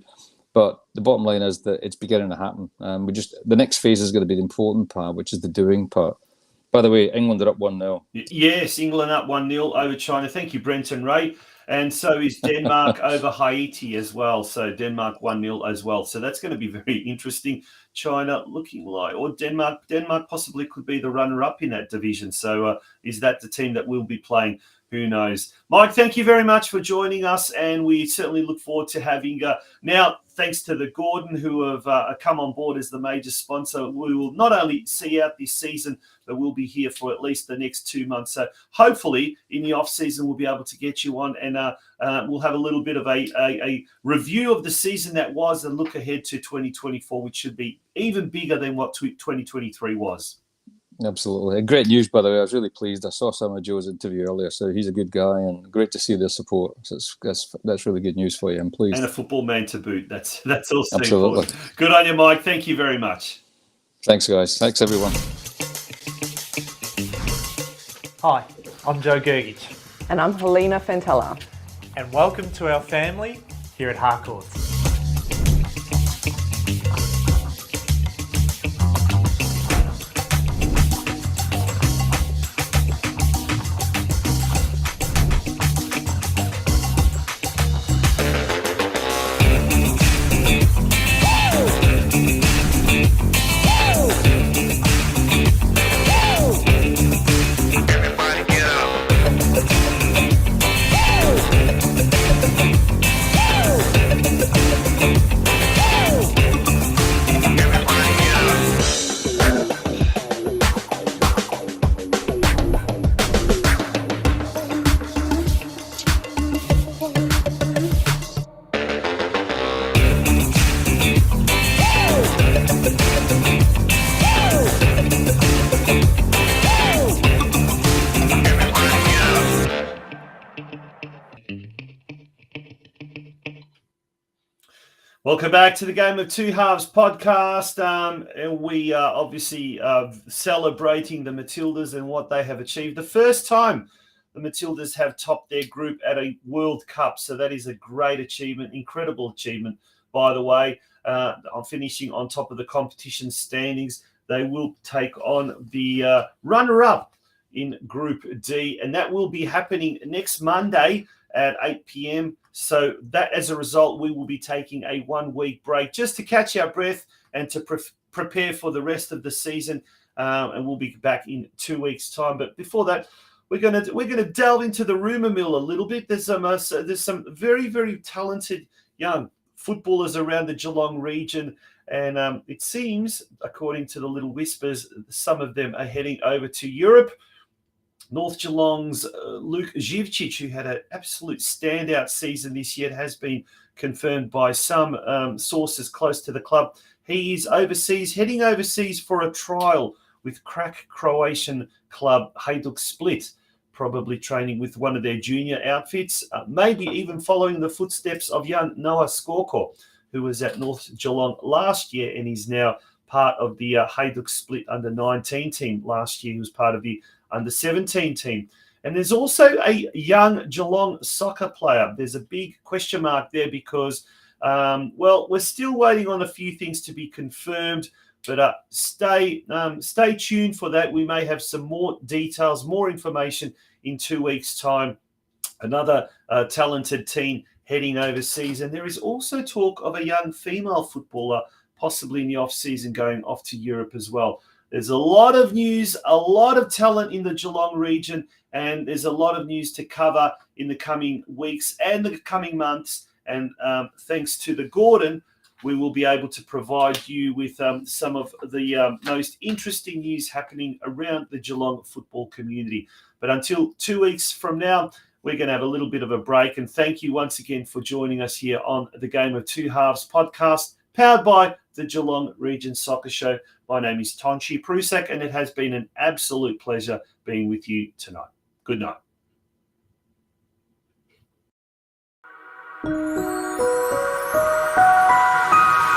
But the bottom line is that it's beginning to happen. The next phase is going to be the important part, which is the doing part. By the way, England are up 1-0. Yes, England up 1-0 over China. Thank you, Brenton Ray. And so is Denmark over Haiti as well. So Denmark 1-0 as well. So that's going to be very interesting. China looking like, or Denmark possibly could be the runner-up in that division. So is that the team that we'll be playing? Who knows? Mike, thank you very much for joining us, and we certainly look forward to having now, thanks to the Gordon, who have come on board as the major sponsor, we will not only see out this season, but we'll be here for at least the next 2 months. So hopefully in the off season, we'll be able to get you on, and we'll have a little bit of a review of the season that was and look ahead to 2024, which should be even bigger than what 2023 was. Absolutely. Great news, by the way. I was really pleased. I saw some of Joe's interview earlier, so he's a good guy and great to see their support. So that's really good news for you. I'm pleased. And a football man to boot. That's also absolutely important. Good on you, Mike. Thank you very much. Thanks, guys. Thanks, everyone. Hi, I'm Joe Gergich, And I'm Helena Fantella. and welcome to our family here at Harcourts. Welcome back to the Game of Two Halves podcast. And we are obviously celebrating the Matildas and what they have achieved. The first time the Matildas have topped their group at a World Cup. So that is a great achievement, incredible achievement, by the way. I'm finishing on top of the competition standings. They will take on the runner-up in Group D, and that will be happening next Monday at 8 p.m. So that, as a result, we will be taking a 1 week break just to catch our breath and to prepare for the rest of the season. And we'll be back in 2 weeks' time. But before that, we're gonna delve into the rumor mill a little bit. There's some very, very talented young footballers around the Geelong region, and it seems, according to the little whispers, some of them are heading over to Europe. North Geelong's Luke Živčić, who had an absolute standout season this year, has been confirmed by some sources close to the club. He is overseas, heading overseas for a trial with crack Croatian club Hajduk Split, probably training with one of their junior outfits, maybe even following the footsteps of young Noah Skorko, who was at North Geelong last year and is now part of the Hajduk Split under-19 team. Last year he was part of the under-17 team. And there's also a young Geelong soccer player. There's a big question mark there because, we're still waiting on a few things to be confirmed, but stay tuned for that. We may have some more details, more information in 2 weeks' time. Another talented team heading overseas. And there is also talk of a young female footballer, possibly in the off-season, going off to Europe as well. There's a lot of news, a lot of talent in the Geelong region, and there's a lot of news to cover in the coming weeks and the coming months. And thanks to the Gordon, we will be able to provide you with some of the most interesting news happening around the Geelong football community. But until 2 weeks from now, we're going to have a little bit of a break. And thank you once again for joining us here on the Game of Two Halves podcast, powered by the Geelong Region Soccer Show. My name is Tonchi Prusak, and it has been an absolute pleasure being with you tonight. Good night.